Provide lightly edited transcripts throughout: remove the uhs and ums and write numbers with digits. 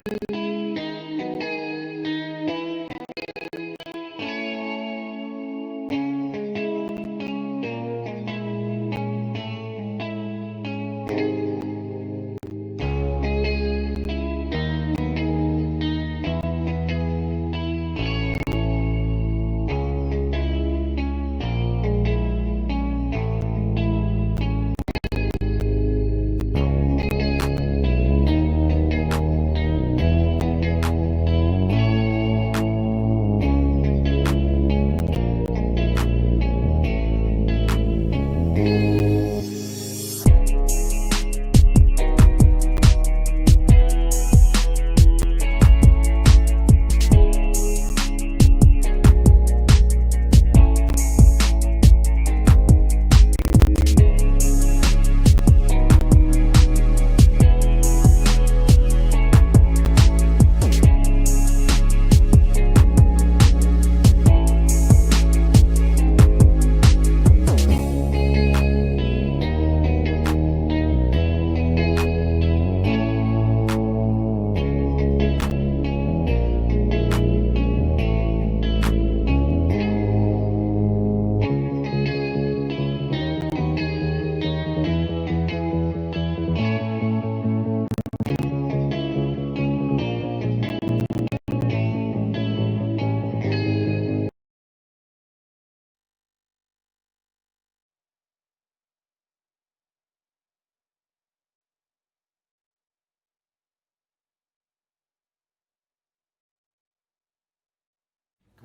Good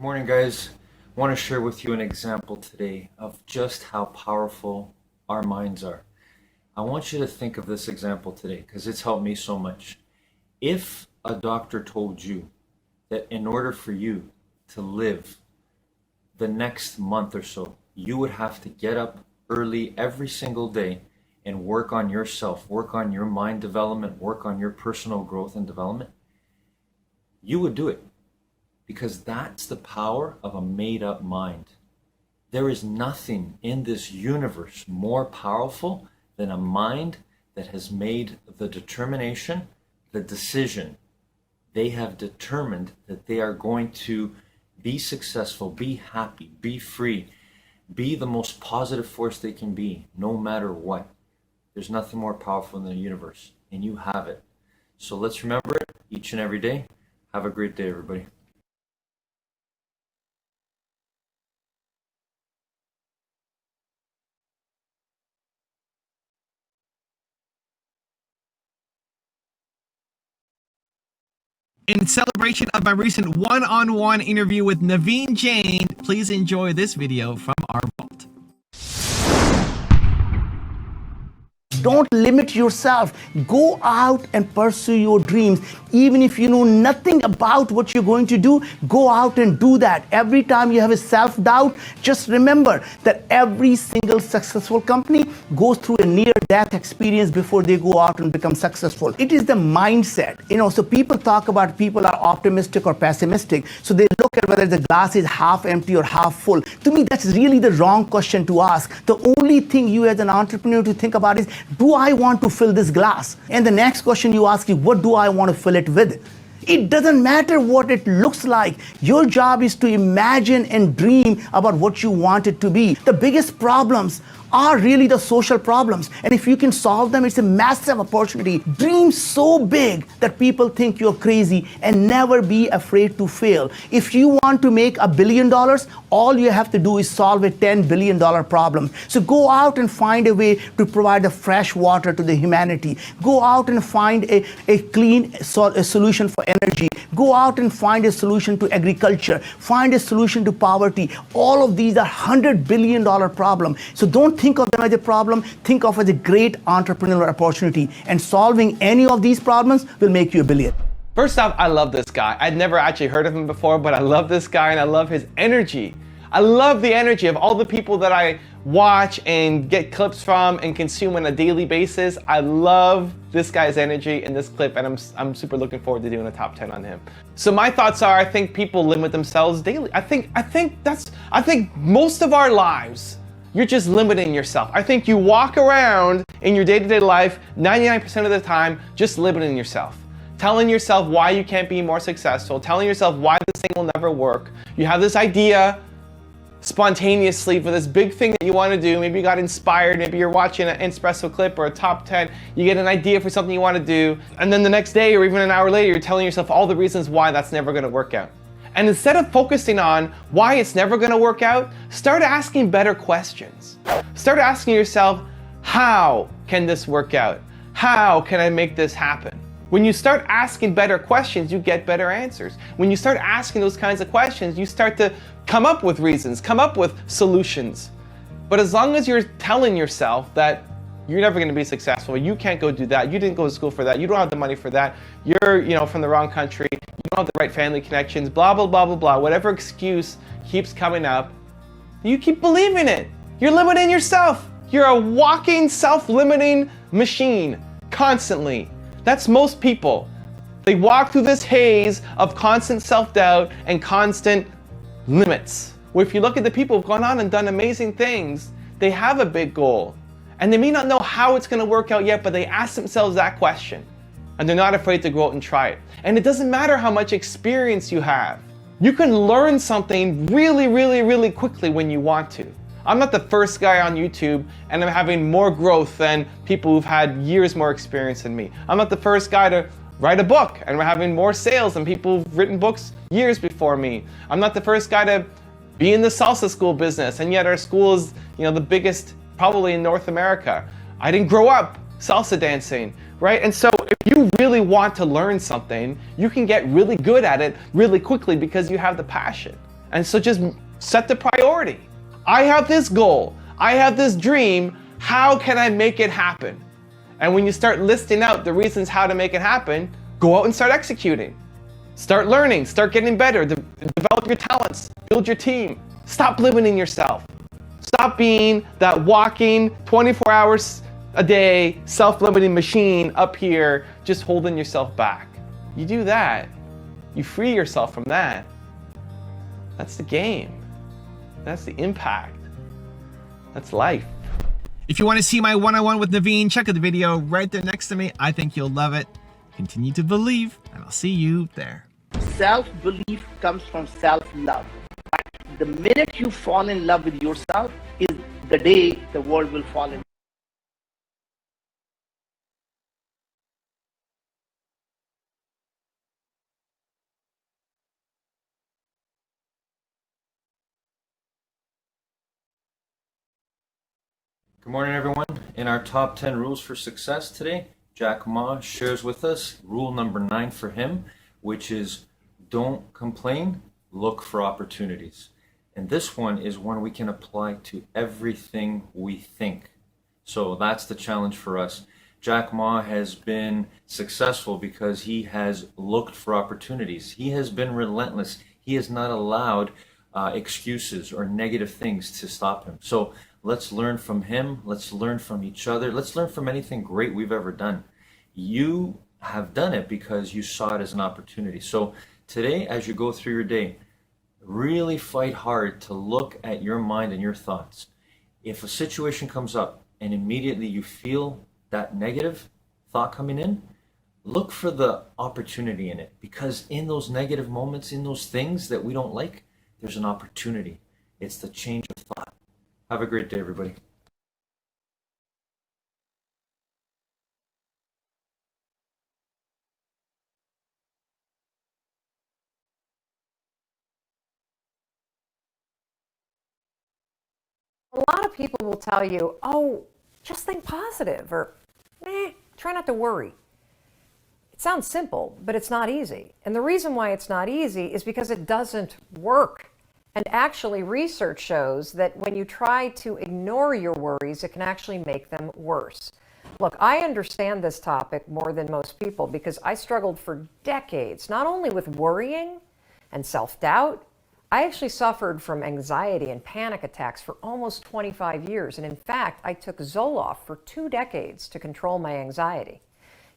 morning, guys. I want to share with you an example today of just how powerful our minds are. I want you to think of this example today because it's helped me so much. If a doctor told you that in order for you to live the next month or so, you would have to get up early every single day and work on yourself, work on your mind development, work on your personal growth and development, you would do it. Because that's the power of a made-up mind. There is nothing in this universe more powerful than a mind that has made the determination, the decision. They have determined that they are going to be successful, be happy, be free, be the most positive force they can be, no matter what. There's nothing more powerful in the universe, and you have it. So let's remember it each and every day. Have a great day, everybody. In celebration of my recent one-on-one interview with Naveen Jain, please enjoy this video from our vault. Don't limit yourself. Go out and pursue your dreams. Even if you know nothing about what you're going to do, go out and do that. Every time you have a self-doubt, just remember that every single successful company goes through a near-death experience before they go out and become successful. It is the mindset. So people talk about people are optimistic or pessimistic. So they look at whether the glass is half empty or half full. To me, that's really the wrong question to ask. The only thing you as an entrepreneur to think about is, do I want to fill this glass? And the next question you ask is, what do I want to fill it with? It doesn't matter what it looks like. Your job is to imagine and dream about what you want it to be. The biggest problems are really the social problems. And if you can solve them, it's a massive opportunity. Dream so big that people think you're crazy, and never be afraid to fail. If you want to make $1 billion, all you have to do is solve a $10 billion problem. So go out and find a way to provide the fresh water to the humanity. Go out and find a clean solution for energy. Go out and find a solution to agriculture. Find a solution to poverty. All of these are $100 billion problems. So don't think of them as a problem. Think of it as a great entrepreneurial opportunity. And solving any of these problems will make you $1 billion. First off, I love this guy. I'd never actually heard of him before, but I love this guy and I love his energy. I love the energy of all the people that I watch and get clips from and consume on a daily basis. I love this guy's energy in this clip, and I'm super looking forward to doing a top 10 on him. So my thoughts are, I think people limit themselves daily. I think most of our lives, you're just limiting yourself. I think you walk around in your day-to-day life 99% of the time just limiting yourself. telling yourself why you can't be more successful, telling yourself why this thing will never work. You have this idea spontaneously for this big thing that you want to do. Maybe you got inspired, maybe you're watching an Espresso clip or a top 10, you get an idea for something you want to do, and then the next day or even an hour later, you're telling yourself all the reasons why that's never going to work out. And instead of focusing on why it's never going to work out, start asking better questions. Start asking yourself, how can this work out? How can I make this happen? When you start asking better questions, you get better answers. When you start asking those kinds of questions, you start to come up with reasons, come up with solutions. But as long as you're telling yourself that you're never going to be successful, you can't go do that, you didn't go to school for that, you don't have the money for that, you're from the wrong country, you don't have the right family connections, blah, blah, blah, blah, blah, whatever excuse keeps coming up, you keep believing it. You're limiting yourself. You're a walking self-limiting machine constantly. That's most people. They walk through this haze of constant self-doubt and constant limits. Where if you look at the people who've gone on and done amazing things, they have a big goal. And they may not know how it's going to work out yet, but they ask themselves that question. And they're not afraid to go out and try it. And it doesn't matter how much experience you have. You can learn something really, really, really quickly when you want to. I'm not the first guy on YouTube, and I'm having more growth than people who've had years more experience than me. I'm not the first guy to write a book, and we're having more sales than people who've written books years before me. I'm not the first guy to be in the salsa school business, and yet our school is, the biggest probably in North America. I didn't grow up salsa dancing, right? And so if you really want to learn something, you can get really good at it really quickly because you have the passion. And so just set the priority. I have this goal, I have this dream, how can I make it happen? And when you start listing out the reasons how to make it happen, go out and start executing. Start learning, start getting better, develop your talents, build your team. Stop limiting yourself. Stop being that walking 24 hours a day, self-limiting machine up here, just holding yourself back. You do that, you free yourself from that. That's the game. That's the impact. That's life. If you want to see my one-on-one with Naveen, check out the video right there next to me. I think you'll love it. Continue to believe, and I'll see you there. Self-belief comes from self-love. The minute you fall in love with yourself is the day the world will fall in. Good morning, everyone. In our top 10 rules for success today, Jack Ma shares with us rule number 9 for him, which is don't complain, look for opportunities. And this one is one we can apply to everything we think. So that's the challenge for us. Jack Ma has been successful because he has looked for opportunities. He has been relentless. He has not allowed excuses or negative things to stop him. So let's learn from him. Let's learn from each other. Let's learn from anything great we've ever done. You have done it because you saw it as an opportunity. So today, as you go through your day, really fight hard to look at your mind and your thoughts. If a situation comes up and immediately you feel that negative thought coming in, look for the opportunity in it, because in those negative moments, in those things that we don't like, there's an opportunity. It's the change of thought. Have a great day, everybody. A lot of people will tell you, oh, just think positive, or try not to worry. It sounds simple, but it's not easy. And the reason why it's not easy is because it doesn't work. And actually, research shows that when you try to ignore your worries, it can actually make them worse. Look, I understand this topic more than most people because I struggled for decades, not only with worrying and self-doubt, I actually suffered from anxiety and panic attacks for almost 25 years. And in fact, I took Zoloft for 2 decades to control my anxiety.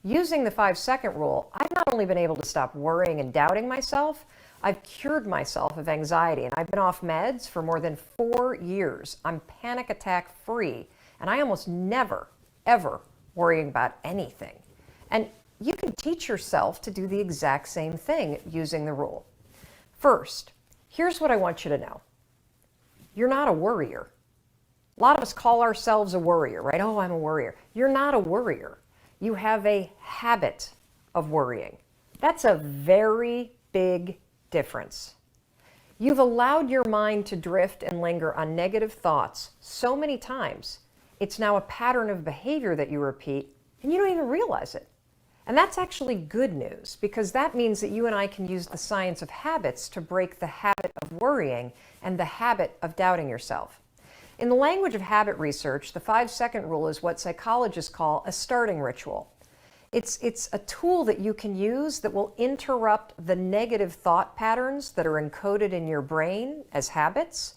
Using the 5-second rule, I've not only been able to stop worrying and doubting myself, I've cured myself of anxiety, and I've been off meds for more than 4 years. I'm panic attack free, and I almost never, ever worrying about anything. And you can teach yourself to do the exact same thing using the rule. First, here's what I want you to know. You're not a worrier. A lot of us call ourselves a worrier, right? Oh, I'm a worrier. You're not a worrier. You have a habit of worrying. That's a very big difference. You've allowed your mind to drift and linger on negative thoughts so many times, it's now a pattern of behavior that you repeat, and you don't even realize it. And that's actually good news, because that means that you and I can use the science of habits to break the habit of worrying and the habit of doubting yourself. In the language of habit research, the 5-second rule is what psychologists call a starting ritual. It's a tool that you can use that will interrupt the negative thought patterns that are encoded in your brain as habits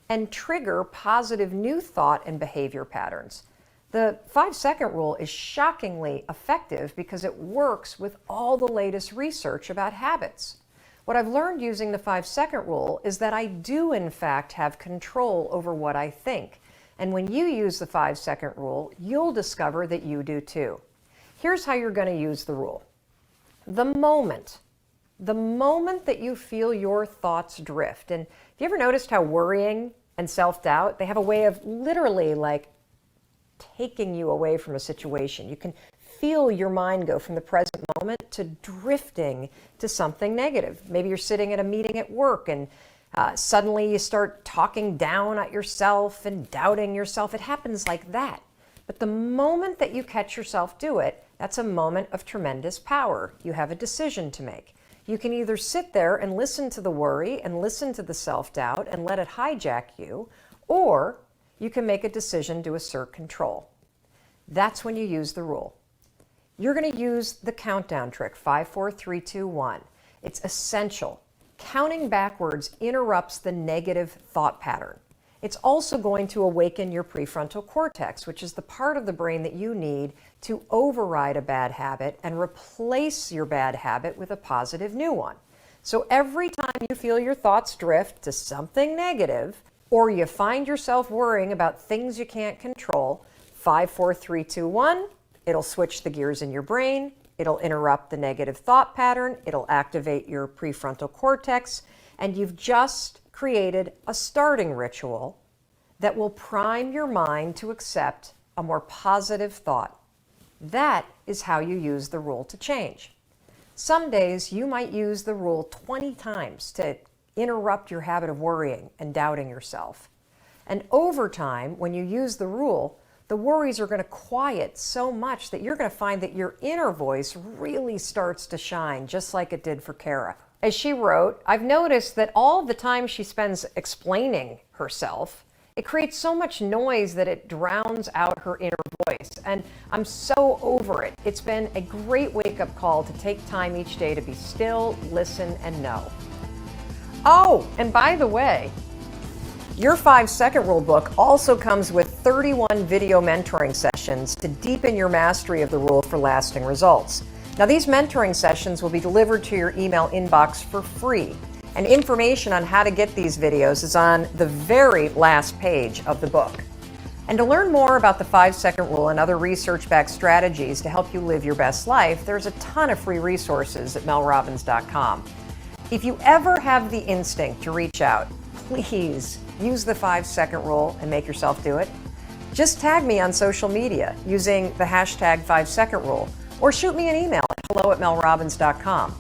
and trigger positive new thought and behavior patterns. The 5-second rule is shockingly effective because it works with all the latest research about habits. What I've learned using the 5-second rule is that I do in fact have control over what I think. And when you use the 5-second rule, you'll discover that you do too. Here's how you're going to use the rule. The moment that you feel your thoughts drift, and have you ever noticed how worrying and self-doubt, they have a way of literally like taking you away from a situation. You can feel your mind go from the present moment to drifting to something negative. Maybe you're sitting at a meeting at work and suddenly you start talking down at yourself and doubting yourself. It happens like that. But the moment that you catch yourself do it, that's a moment of tremendous power. You have a decision to make. You can either sit there and listen to the worry and listen to the self-doubt and let it hijack you, or you can make a decision to assert control. That's when you use the rule. You're going to use the countdown trick, 5, 4, 3, 2, 1. It's essential. Counting backwards interrupts the negative thought pattern. It's also going to awaken your prefrontal cortex, which is the part of the brain that you need to override a bad habit and replace your bad habit with a positive new one. So every time you feel your thoughts drift to something negative, or you find yourself worrying about things you can't control, 5, 4, 3, 2, 1, it'll switch the gears in your brain, it'll interrupt the negative thought pattern, it'll activate your prefrontal cortex, and you've just created a starting ritual that will prime your mind to accept a more positive thought. That is how you use the rule to change. Some days you might use the rule 20 times to interrupt your habit of worrying and doubting yourself. And over time, when you use the rule, the worries are going to quiet so much that you're going to find that your inner voice really starts to shine, just like it did for Kara. As she wrote, I've noticed that all the time she spends explaining herself, it creates so much noise that it drowns out her inner voice. And I'm so over it. It's been a great wake-up call to take time each day to be still, listen, and know. Oh, and by the way, your 5-second rule book also comes with 31 video mentoring sessions to deepen your mastery of the rule for lasting results. Now, these mentoring sessions will be delivered to your email inbox for free, and information on how to get these videos is on the very last page of the book. And to learn more about the 5-second rule and other research-backed strategies to help you live your best life, there's a ton of free resources at melrobbins.com. If you ever have the instinct to reach out, please use the 5-second rule and make yourself do it. Just tag me on social media using the hashtag 5-second rule, or shoot me an email at hello@melrobbins.com.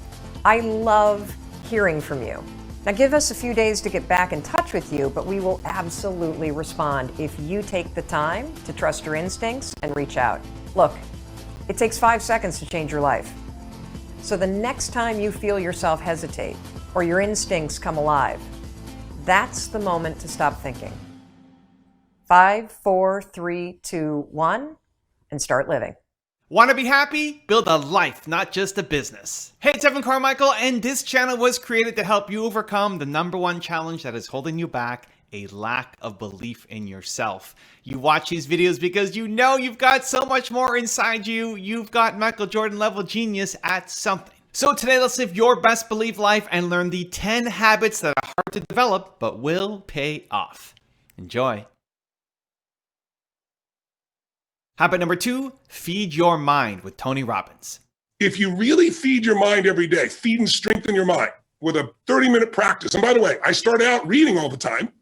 I love hearing from you. Now give us a few days to get back in touch with you, but we will absolutely respond if you take the time to trust your instincts and reach out. Look, it takes 5 seconds to change your life. So the next time you feel yourself hesitate or your instincts come alive, that's the moment to stop thinking. 5, 4, 3, 2, 1, and start living. Want to be happy? Build a life, not just a business. Hey, it's Evan Carmichael, and this channel was created to help you overcome the #1 challenge that is holding you back, a lack of belief in yourself. You watch these videos because you know you've got so much more inside you. You've got Michael Jordan level genius at something. So today, let's live your best belief life and learn the 10 habits that are hard to develop but will pay off. Enjoy. Habit number 2, feed your mind with Tony Robbins. if you really feed your mind every day, feed and strengthen your mind with a 30-minute practice. And by the way, I started out reading all the time,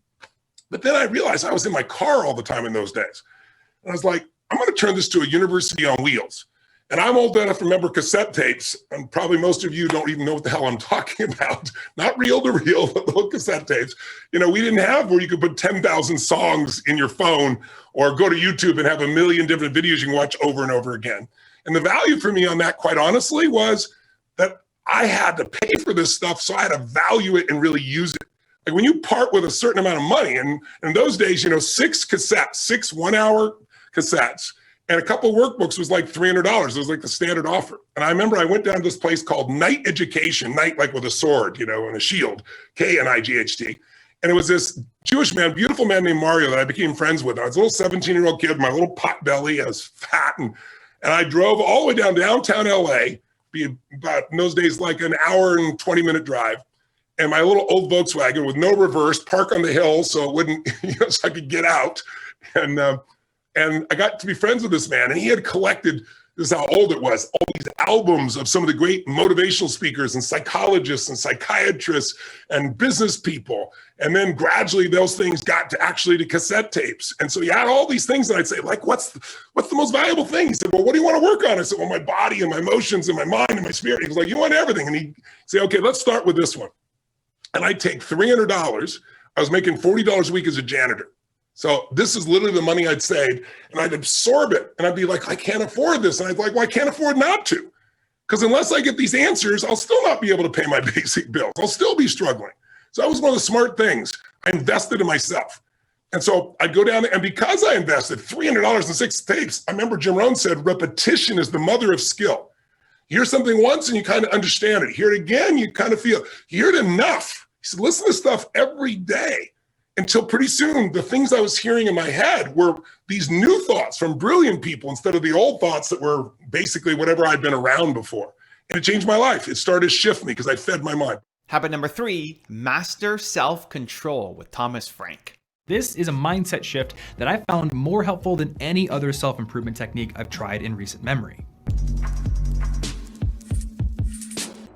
but then I realized I was in my car all the time in those days. And I was like, I'm going to turn this to a university on wheels. And I'm old enough to remember cassette tapes, and probably most of you don't even know what the hell I'm talking about. Not reel to reel, but little cassette tapes. You know, we didn't have where you could put 10,000 songs in your phone or go to YouTube and have a million different videos you can watch over and over again. And the value for me on that, quite honestly, was that I had to pay for this stuff, so I had to value it and really use it. Like when you part with a certain amount of money, and in those days, you know, 6 cassettes, 6 one-hour cassettes, and a couple workbooks was like $300. It was like the standard offer. And I remember I went down to this place called Knight Education, Knight like with a sword, you know, and a shield, Knight. And it was this Jewish man, beautiful man named Mario that I became friends with. I was a little 17-year-old kid with my little pot belly. I was fat. And I drove all the way down downtown LA, be about in those days like an hour and 20-minute drive. And my little old Volkswagen with no reverse, park on the hill so it wouldn't, you know, so I could get out. And I got to be friends with this man, and he had collected, this is how old it was, all these albums of some of the great motivational speakers and psychologists and psychiatrists and business people. And then gradually those things got to actually to cassette tapes. And so he had all these things, and I'd say, like, what's the most valuable thing? He said, well, what do you want to work on? I said, well, my body and my emotions and my mind and my spirit. He was like, you want everything? And he'd say, okay, let's start with this one. And I'd take $300. I was making $40 a week as a janitor. So this is literally the money I'd save, and I'd absorb it. And I'd be like, I can't afford this. And I'd be like, well, I can't afford not to. Because unless I get these answers, I'll still not be able to pay my basic bills. I'll still be struggling. So that was one of the smart things. I invested in myself. And so I'd go down there, and because I invested $300 in 6 tapes, I remember Jim Rohn said, repetition is the mother of skill. You hear something once and you kind of understand it. Hear it again, you kind of feel, you hear it enough. He said, listen to stuff every day. Until pretty soon, the things I was hearing in my head were these new thoughts from brilliant people instead of the old thoughts that were basically whatever I'd been around before. And it changed my life. It started to shift me because I fed my mind. Habit number 3, master self-control with Thomas Frank. This is a mindset shift that I found more helpful than any other self-improvement technique I've tried in recent memory.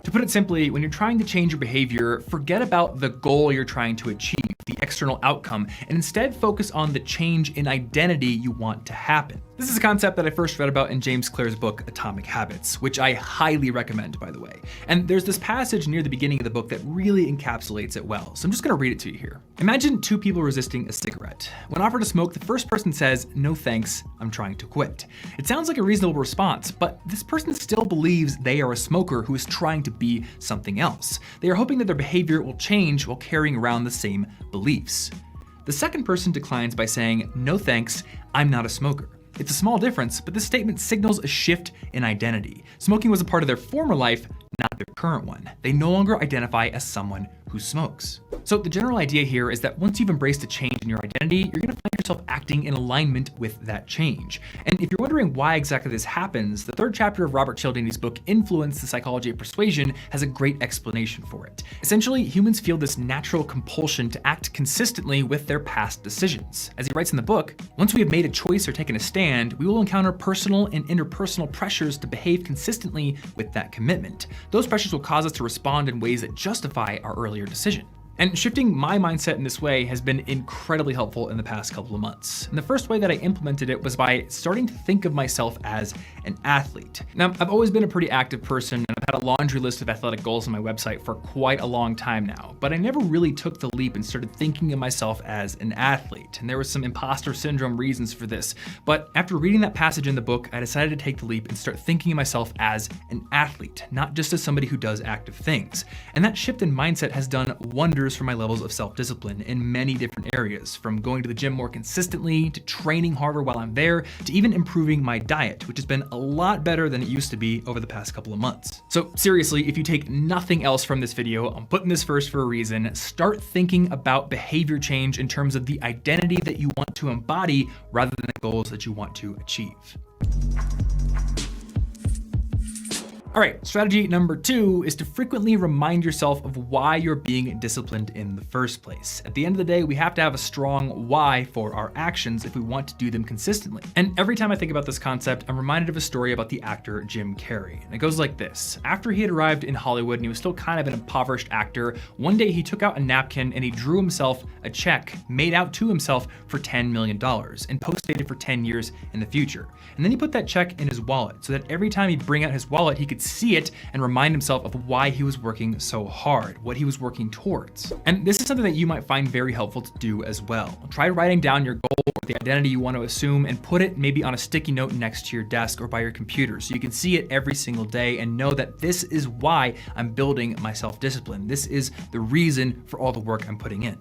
To put it simply, when you're trying to change your behavior, forget about the goal you're trying to achieve, the external outcome, and instead focus on the change in identity you want to happen. This is a concept that I first read about in James Clear's book, Atomic Habits, which I highly recommend, by the way. And there's this passage near the beginning of the book that really encapsulates it well, so I'm just gonna read it to you here. Imagine 2 people resisting a cigarette. When offered to smoke, the first person says, "No thanks, I'm trying to quit." It sounds like a reasonable response, but this person still believes they are a smoker who is trying to be something else. They are hoping that their behavior will change while carrying around the same beliefs. The second person declines by saying, "No thanks, I'm not a smoker." It's a small difference, but this statement signals a shift in identity. Smoking was a part of their former life, not their current one. They no longer identify as someone who smokes. So the general idea here is that once you've embraced a change in your identity, you're gonna find yourself acting in alignment with that change. And if you're wondering why exactly this happens, the 3rd chapter of Robert Cialdini's book, Influence, the Psychology of Persuasion, has a great explanation for it. Essentially, humans feel this natural compulsion to act consistently with their past decisions. As he writes in the book, once we have made a choice or taken a stand, we will encounter personal and interpersonal pressures to behave consistently with that commitment. Those pressures will cause us to respond in ways that justify our earlier decision. And shifting my mindset in this way has been incredibly helpful in the past couple of months. And the first way that I implemented it was by starting to think of myself as an athlete. Now, I've always been a pretty active person, and I've had a laundry list of athletic goals on my website for quite a long time now, but I never really took the leap and started thinking of myself as an athlete. And there was some imposter syndrome reasons for this. But after reading that passage in the book, I decided to take the leap and start thinking of myself as an athlete, not just as somebody who does active things. And that shift in mindset has done wonders for my levels of self-discipline in many different areas, from going to the gym more consistently, to training harder while I'm there, to even improving my diet, which has been a lot better than it used to be over the past couple of months. So seriously, if you take nothing else from this video, I'm putting this first for a reason. Start thinking about behavior change in terms of the identity that you want to embody rather than the goals that you want to achieve. All right, strategy number 2 is to frequently remind yourself of why you're being disciplined in the first place. At the end of the day, we have to have a strong why for our actions if we want to do them consistently. And every time I think about this concept, I'm reminded of a story about the actor Jim Carrey. And it goes like this. After he had arrived in Hollywood and he was still kind of an impoverished actor, one day he took out a napkin and he drew himself a check made out to himself for $10 million and post-dated for 10 years in the future. And then he put that check in his wallet so that every time he'd bring out his wallet, he could see it and remind himself of why he was working so hard, what he was working towards. And this is something that you might find very helpful to do as well. Try writing down your goal or the identity you want to assume and put it maybe on a sticky note next to your desk or by your computer so you can see it every single day and know that this is why I'm building my self-discipline. This is the reason for all the work I'm putting in.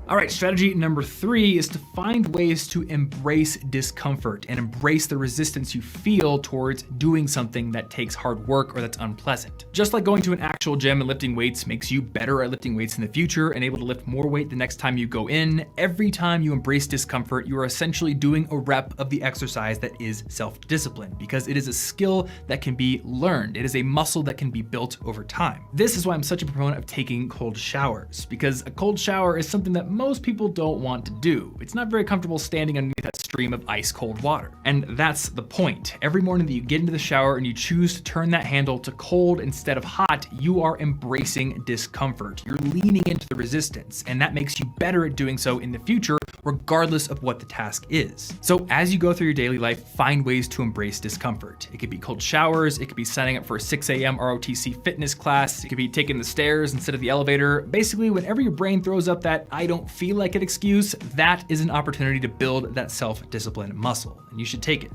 All right, strategy number 3 is to find ways to embrace discomfort and embrace the resistance you feel towards doing something that takes hard work or that's unpleasant. Just like going to an actual gym and lifting weights makes you better at lifting weights in the future and able to lift more weight the next time you go in, every time you embrace discomfort, you are essentially doing a rep of the exercise that is self-discipline because it is a skill that can be learned. It is a muscle that can be built over time. This is why I'm such a proponent of taking cold showers, because a cold shower is something that most people don't want to do. It's not very comfortable standing underneath that stream of ice cold water. And that's the point. Every morning that you get into the shower and you choose to turn that handle to cold instead of hot, you are embracing discomfort. You're leaning into the resistance, and that makes you better at doing so in the future, regardless of what the task is. So as you go through your daily life, find ways to embrace discomfort. It could be cold showers, it could be signing up for a 6 a.m. ROTC fitness class, it could be taking the stairs instead of the elevator. Basically, whenever your brain throws up that I don't feel like it excuse, that is an opportunity to build that self-discipline muscle, and you should take it.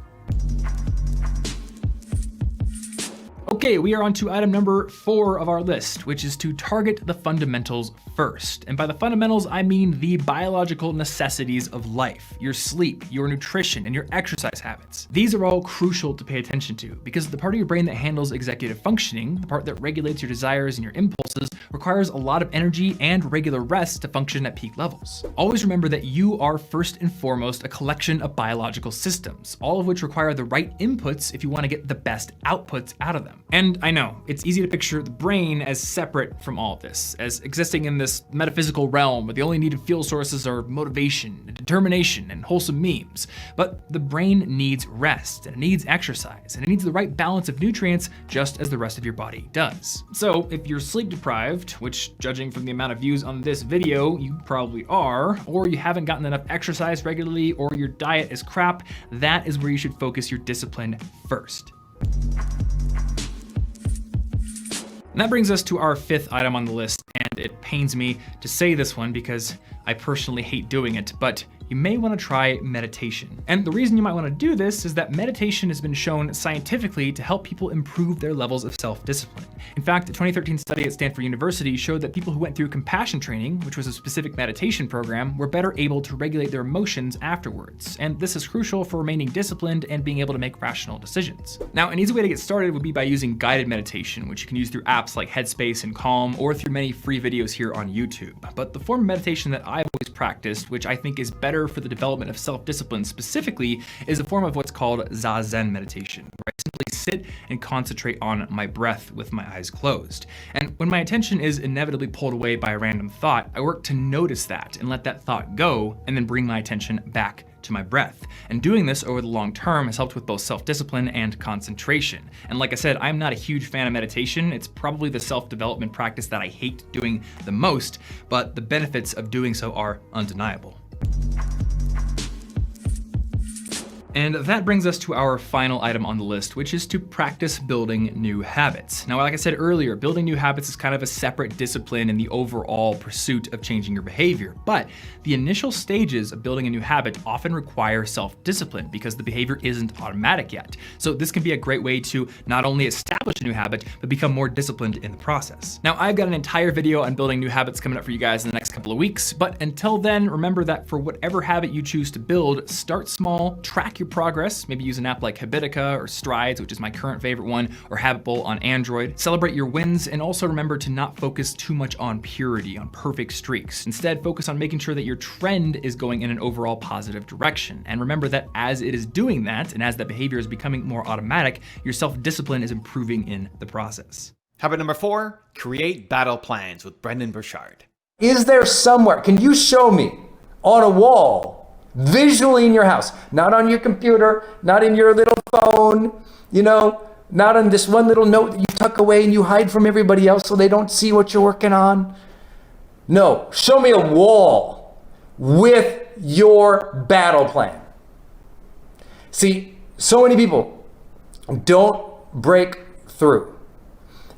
Okay, we are on to item number 4 of our list, which is to target the fundamentals first. And by the fundamentals, I mean the biological necessities of life, your sleep, your nutrition, and your exercise habits. These are all crucial to pay attention to because the part of your brain that handles executive functioning, the part that regulates your desires and your impulses, requires a lot of energy and regular rest to function at peak levels. Always remember that you are first and foremost a collection of biological systems, all of which require the right inputs if you want to get the best outputs out of them. And I know, it's easy to picture the brain as separate from all of this, as existing in this metaphysical realm where the only needed fuel sources are motivation, determination, and wholesome memes. But the brain needs rest, and it needs exercise, and it needs the right balance of nutrients just as the rest of your body does. So if you're sleep deprived, which judging from the amount of views on this video, you probably are, or you haven't gotten enough exercise regularly, or your diet is crap, that is where you should focus your discipline first. And that brings us to our 5th item on the list, and it pains me to say this one because I personally hate doing it, but you may want to try meditation. And the reason you might want to do this is that meditation has been shown scientifically to help people improve their levels of self-discipline. In fact, a 2013 study at Stanford University showed that people who went through compassion training, which was a specific meditation program, were better able to regulate their emotions afterwards. And this is crucial for remaining disciplined and being able to make rational decisions. Now, an easy way to get started would be by using guided meditation, which you can use through apps like Headspace and Calm, or through many free videos here on YouTube. But the form of meditation that I've always practiced, which I think is better for the development of self-discipline specifically, is a form of what's called Zazen meditation, where I simply sit and concentrate on my breath with my eyes closed. And when my attention is inevitably pulled away by a random thought, I work to notice that and let that thought go, and then bring my attention back to my breath. And doing this over the long term has helped with both self-discipline and concentration. And like I said, I'm not a huge fan of meditation. It's probably the self-development practice that I hate doing the most, but the benefits of doing so are undeniable. And that brings us to our final item on the list, which is to practice building new habits. Now, like I said earlier, building new habits is kind of a separate discipline in the overall pursuit of changing your behavior. But the initial stages of building a new habit often require self-discipline because the behavior isn't automatic yet. So this can be a great way to not only establish a new habit, but become more disciplined in the process. Now, I've got an entire video on building new habits coming up for you guys in the next couple of weeks. But until then, remember that for whatever habit you choose to build, start small, track your your progress. Maybe use an app like Habitica or Strides, which is my current favorite one, or Habitable on Android. Celebrate your wins, and also remember to not focus too much on purity, on perfect streaks. Instead, focus on making sure that your trend is going in an overall positive direction. And remember that as it is doing that, and as that behavior is becoming more automatic, your self-discipline is improving in the process. Habit number 4, create battle plans with Brendon Burchard. Is there somewhere, can you show me on a wall, visually in your house, not on your computer, not in your little phone, not on this one little note that you tuck away and you hide from everybody else so they don't see what you're working on? No, show me a wall with your battle plan. See, so many people don't break through.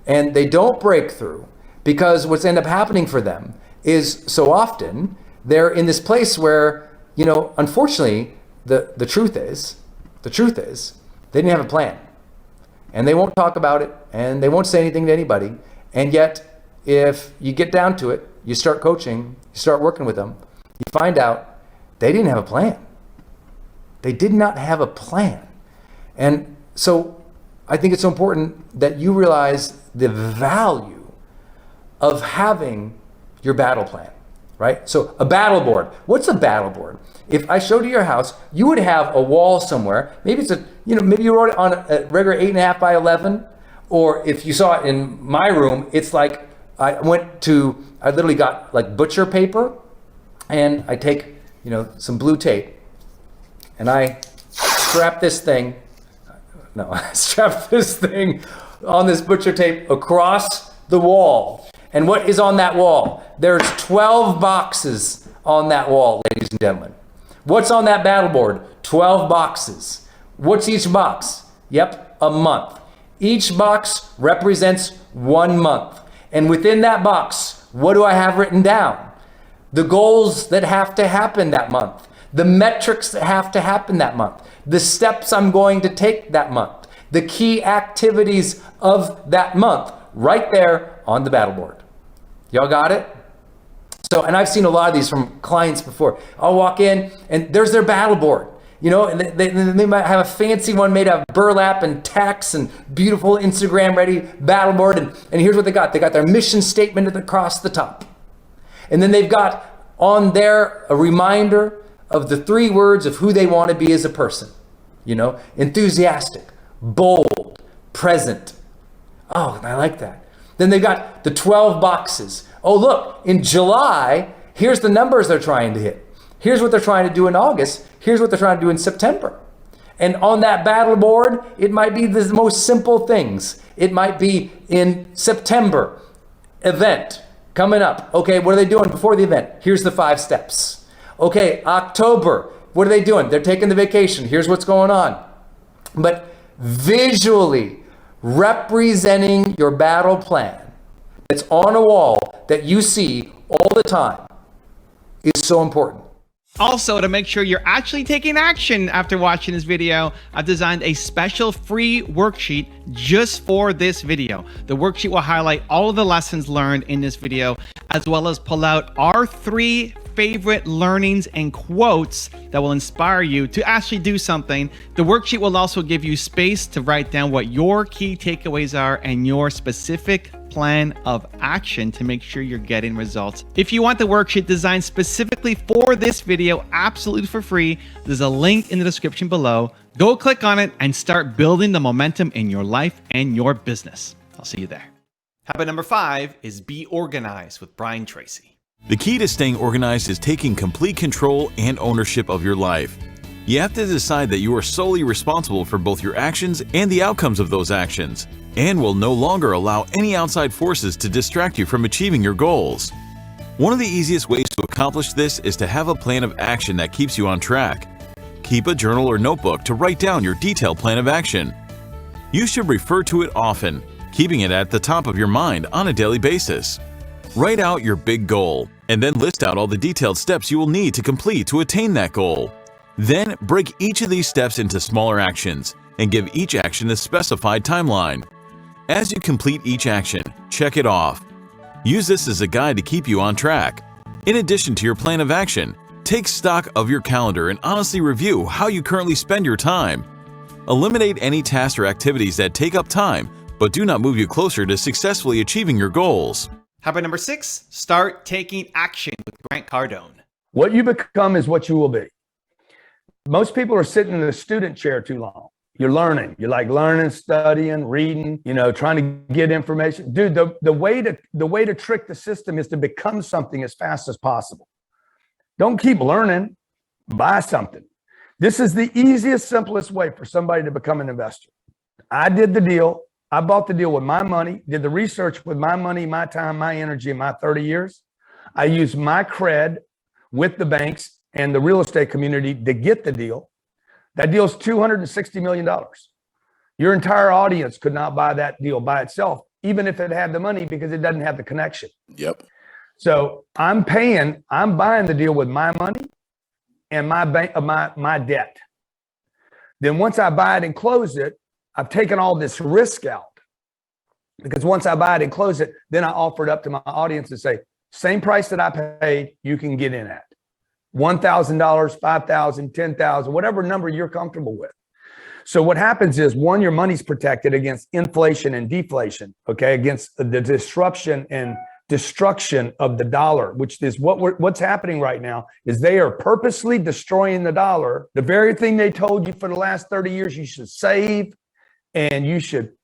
And they don't break through because what's end up happening for them is so often they're in this place where, unfortunately, the truth is they didn't have a plan. And they won't talk about it, and they won't say anything to anybody. And yet, if you get down to it, you start coaching, you start working with them, you find out they didn't have a plan. They did not have a plan. And so I think it's so important that you realize the value of having your battle plan, right? So a battle board. What's a battle board? If I showed you your house, you would have a wall somewhere. Maybe it's maybe you wrote it on a regular 8.5 by 11, or if you saw it in my room, it's like I literally got like butcher paper, and I take some blue tape, and I strap this thing on this butcher tape across the wall. And what is on that wall? There's 12 boxes on that wall, ladies and gentlemen. What's on that battle board? 12 boxes. What's each box? Yep, a month. Each box represents 1 month. And within that box, what do I have written down? The goals that have to happen that month. The metrics that have to happen that month. The steps I'm going to take that month. The key activities of that month. Right there on the battle board. Y'all got it? So, and I've seen a lot of these from clients before. I'll walk in and there's their battle board. And they might have a fancy one made out of burlap and tacks and beautiful Instagram ready battle board. And here's what they got. They got their mission statement across the top. And then they've got on there a reminder of the 3 words of who they want to be as a person. Enthusiastic, bold, present. Oh, I like that. Then they've got the 12 boxes. Oh, look, in July, here's the numbers they're trying to hit. Here's what they're trying to do in August. Here's what they're trying to do in September. And on that battle board, it might be the most simple things. It might be in September, event coming up. Okay, what are they doing before the event? Here's the 5 steps. Okay, October, what are they doing? They're taking the vacation. Here's what's going on. But visually representing your battle plan that's on a wall that you see all the time is so important. Also, to make sure you're actually taking action after watching this video, I've designed a special free worksheet just for this video. The worksheet will highlight all of the lessons learned in this video, as well as pull out our 3 favorite learnings and quotes that will inspire you to actually do something. The worksheet will also give you space to write down what your key takeaways are and your specific plan of action to make sure you're getting results. If you want the worksheet designed specifically for this video, absolutely for free, there's a link in the description below. Go click on it and start building the momentum in your life and your business. I'll see you there. Habit number 5 is be organized with Brian Tracy. The key to staying organized is taking complete control and ownership of your life. You have to decide that you are solely responsible for both your actions and the outcomes of those actions, and will no longer allow any outside forces to distract you from achieving your goals. One of the easiest ways to accomplish this is to have a plan of action that keeps you on track. Keep a journal or notebook to write down your detailed plan of action. You should refer to it often, keeping it at the top of your mind on a daily basis. Write out your big goal, and then list out all the detailed steps you will need to complete to attain that goal. Then break each of these steps into smaller actions, and give each action a specified timeline. As you complete each action, check it off. Use this as a guide to keep you on track. In addition to your plan of action, Take stock of your calendar and honestly review how you currently spend your time. Eliminate any tasks or activities that take up time but do not move you closer to successfully achieving your goals. Habit number 6, start taking action with Grant Cardone. What you become is what you will be. Most people are sitting in the student chair too long. You're learning. You like learning, studying, reading, trying to get information. Dude, the way to trick the system is to become something as fast as possible. Don't keep learning. Buy something. This is the easiest, simplest way for somebody to become an investor. I did the deal. I bought the deal with my money, did the research with my money, my time, my energy, my 30 years. I used my cred with the banks and the real estate community to get the deal. That deal's $260 million. Your entire audience could not buy that deal by itself, even if it had the money, because it doesn't have the connection. Yep. So I'm buying the deal with my money and my debt. Then once I buy it and close it, I've taken all this risk out, because once I buy it and close it, then I offer it up to my audience and say, same price that I paid, you can get in at $1,000, $5,000, $10,000, whatever number you're comfortable with. So what happens is, one, your money's protected against inflation and deflation, okay, against the disruption and destruction of the dollar, which is what's happening right now. Is they are purposely destroying the dollar, the very thing they told you for the last 30 years you should save. And you should,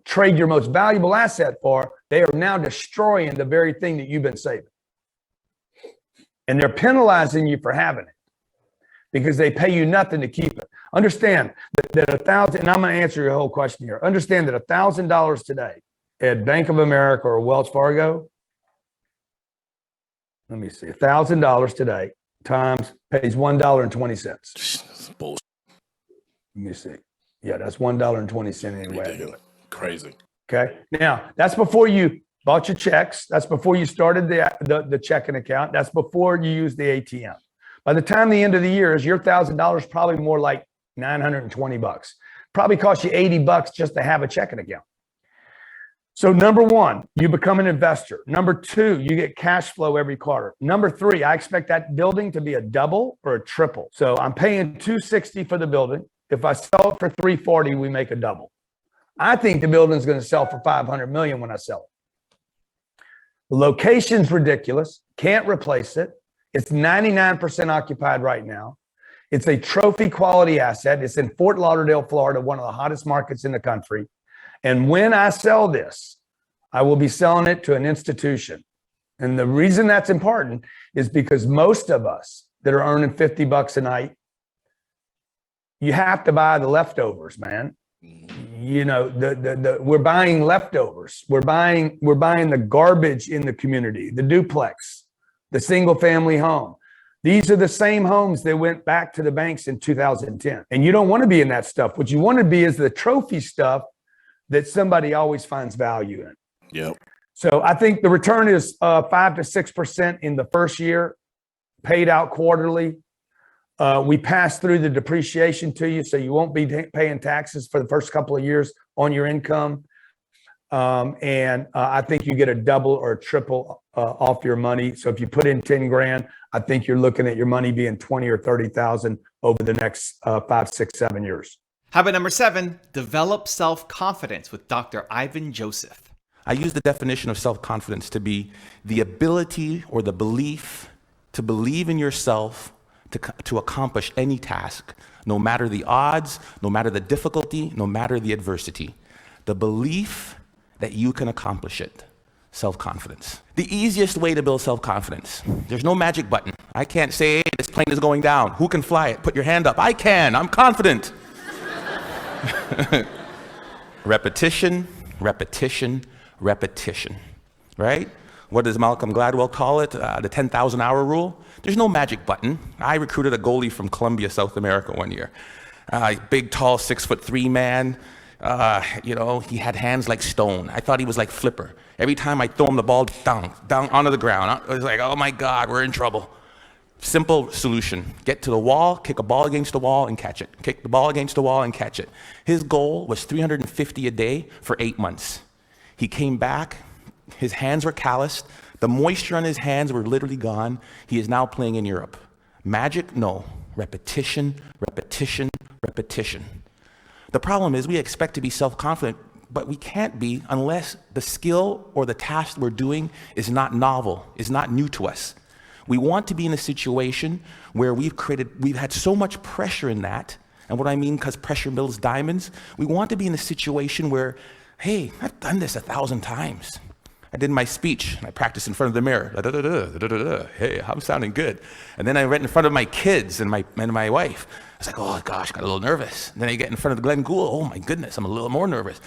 trade your most valuable asset for. They are now destroying the very thing that you've been saving. And they're penalizing you for having it because they pay you nothing to keep it. Understand that $1,000, and I'm going to answer your whole question here. Understand that $1,000 today at Bank of America or Wells Fargo, let me see, $1,000 today times pays $1.20. Bullshit. Let me see. Yeah, that's $1.20 anyway. Ridiculous. Crazy. Okay. Now, that's before you bought your checks. That's before you started the checking account. That's before you used the ATM. By the time the end of the year is, your $1,000 probably more like $920. Probably cost you $80 just to have a checking account. So number one, you become an investor. Number two, you get cash flow every quarter. Number three, I expect that building to be a double or a triple. So I'm paying $260 for the building. If I sell it for $340, we make a double. I think the building's going to sell for $500 million when I sell it. The location's ridiculous. Can't replace it. It's 99% occupied right now. It's a trophy quality asset. It's in Fort Lauderdale, Florida, one of the hottest markets in the country. And when I sell this, I will be selling it to an institution. And the reason that's important is because most of us that are earning $50 a night, you have to buy the leftovers, man. We're buying leftovers. We're buying the garbage in the community, the duplex, the single family home. These are the same homes that went back to the banks in 2010. And you don't want to be in that stuff. What you want to be is the trophy stuff that somebody always finds value in. Yep. So I think the return is 5 to 6% in the first year, paid out quarterly. We pass through the depreciation to you, so you won't be paying taxes for the first couple of years on your income. And I think you get a double or a triple off your money. So if you put in 10 grand, I think you're looking at your money being 20 or 30,000 over the next 5, 6, 7 years. Habit number 7, develop self-confidence with Dr. Ivan Joseph. I use the definition of self-confidence to be the ability or the belief to believe in yourself to accomplish any task, no matter the odds, no matter the difficulty, no matter the adversity. The belief that you can accomplish it. Self-confidence. The easiest way to build self-confidence. There's no magic button. I can't say, hey, this plane is going down. Who can fly it? Put your hand up. I can. I'm confident. Repetition, repetition, repetition, right? What does Malcolm Gladwell call it? The 10,000 hour rule? There's no magic button. I recruited a goalie from Colombia, South America one year. Big, tall, 6'3" man. He had hands like stone. I thought he was like Flipper. Every time I throw him the ball, down onto the ground. I was like, oh my God, we're in trouble. Simple solution. Get to the wall, kick a ball against the wall and catch it. Kick the ball against the wall and catch it. His goal was 350 a day for 8 months. He came back, his hands were calloused, The moisture on his hands were literally gone. He is now playing in Europe. Magic? No. Repetition, repetition, repetition. The problem is we expect to be self-confident, but we can't be unless the skill or the task we're doing is not novel, is not new to us. We want to be in a situation where we've had so much pressure in that, and what I mean, because pressure builds diamonds, we want to be in a situation where, hey, I've done this 1,000 times. I did my speech, and I practiced in front of the mirror. Da, da, da, da, da, da, da. Hey, I'm sounding good. And then I went in front of my kids and my wife. I was like, oh gosh, got a little nervous. And then I get in front of Glenn Gould. Oh my goodness, I'm a little more nervous.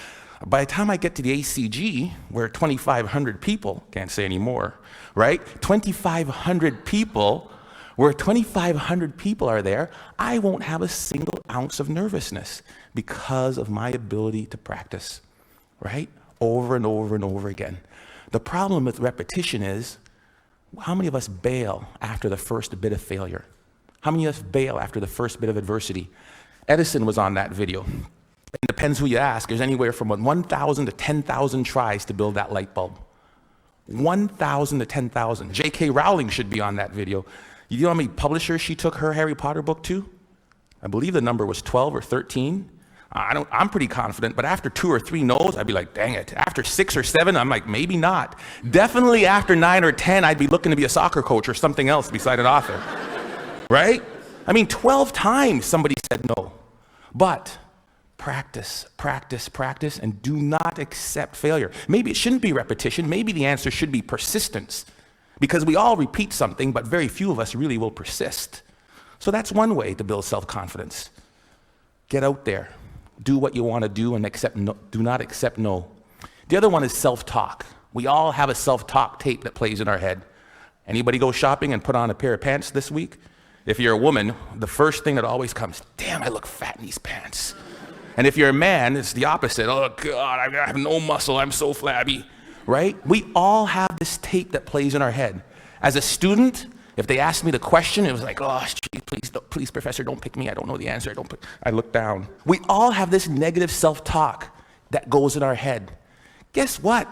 By the time I get to the ACG, where 2,500 people, can't say anymore, right? 2,500 people, where 2,500 people are there, I won't have a single ounce of nervousness because of my ability to practice, right? Over and over and over again. The problem with repetition is, how many of us bail after the first bit of failure? How many of us bail after the first bit of adversity? Edison was on that video. It depends who you ask. There's anywhere from 1,000 to 10,000 tries to build that light bulb. 1,000 to 10,000. J.K. Rowling should be on that video. You know how many publishers she took her Harry Potter book to? I believe the number was 12 or 13. I'm pretty confident, but after 2 or 3 no's, I'd be like, dang it. After 6 or 7, I'm like, maybe not. Definitely after 9 or 10, I'd be looking to be a soccer coach or something else beside an author, right? I mean, 12 times somebody said no. But practice, practice, practice, and do not accept failure. Maybe it shouldn't be repetition. Maybe the answer should be persistence, because we all repeat something, but very few of us really will persist. So that's one way to build self-confidence. Get out there. Do what you want to do and do not accept no. The other one is self-talk. We all have a self-talk tape that plays in our head. Anybody go shopping and put on a pair of pants this week? If you're a woman, the first thing that always comes, damn, I look fat in these pants. And if you're a man, it's the opposite. Oh God, I have no muscle, I'm so flabby, right? We all have this tape that plays in our head. As a student, if they asked me the question, it was like, oh, please, professor, don't pick me. I don't know the answer. I look down. We all have this negative self-talk that goes in our head. Guess what?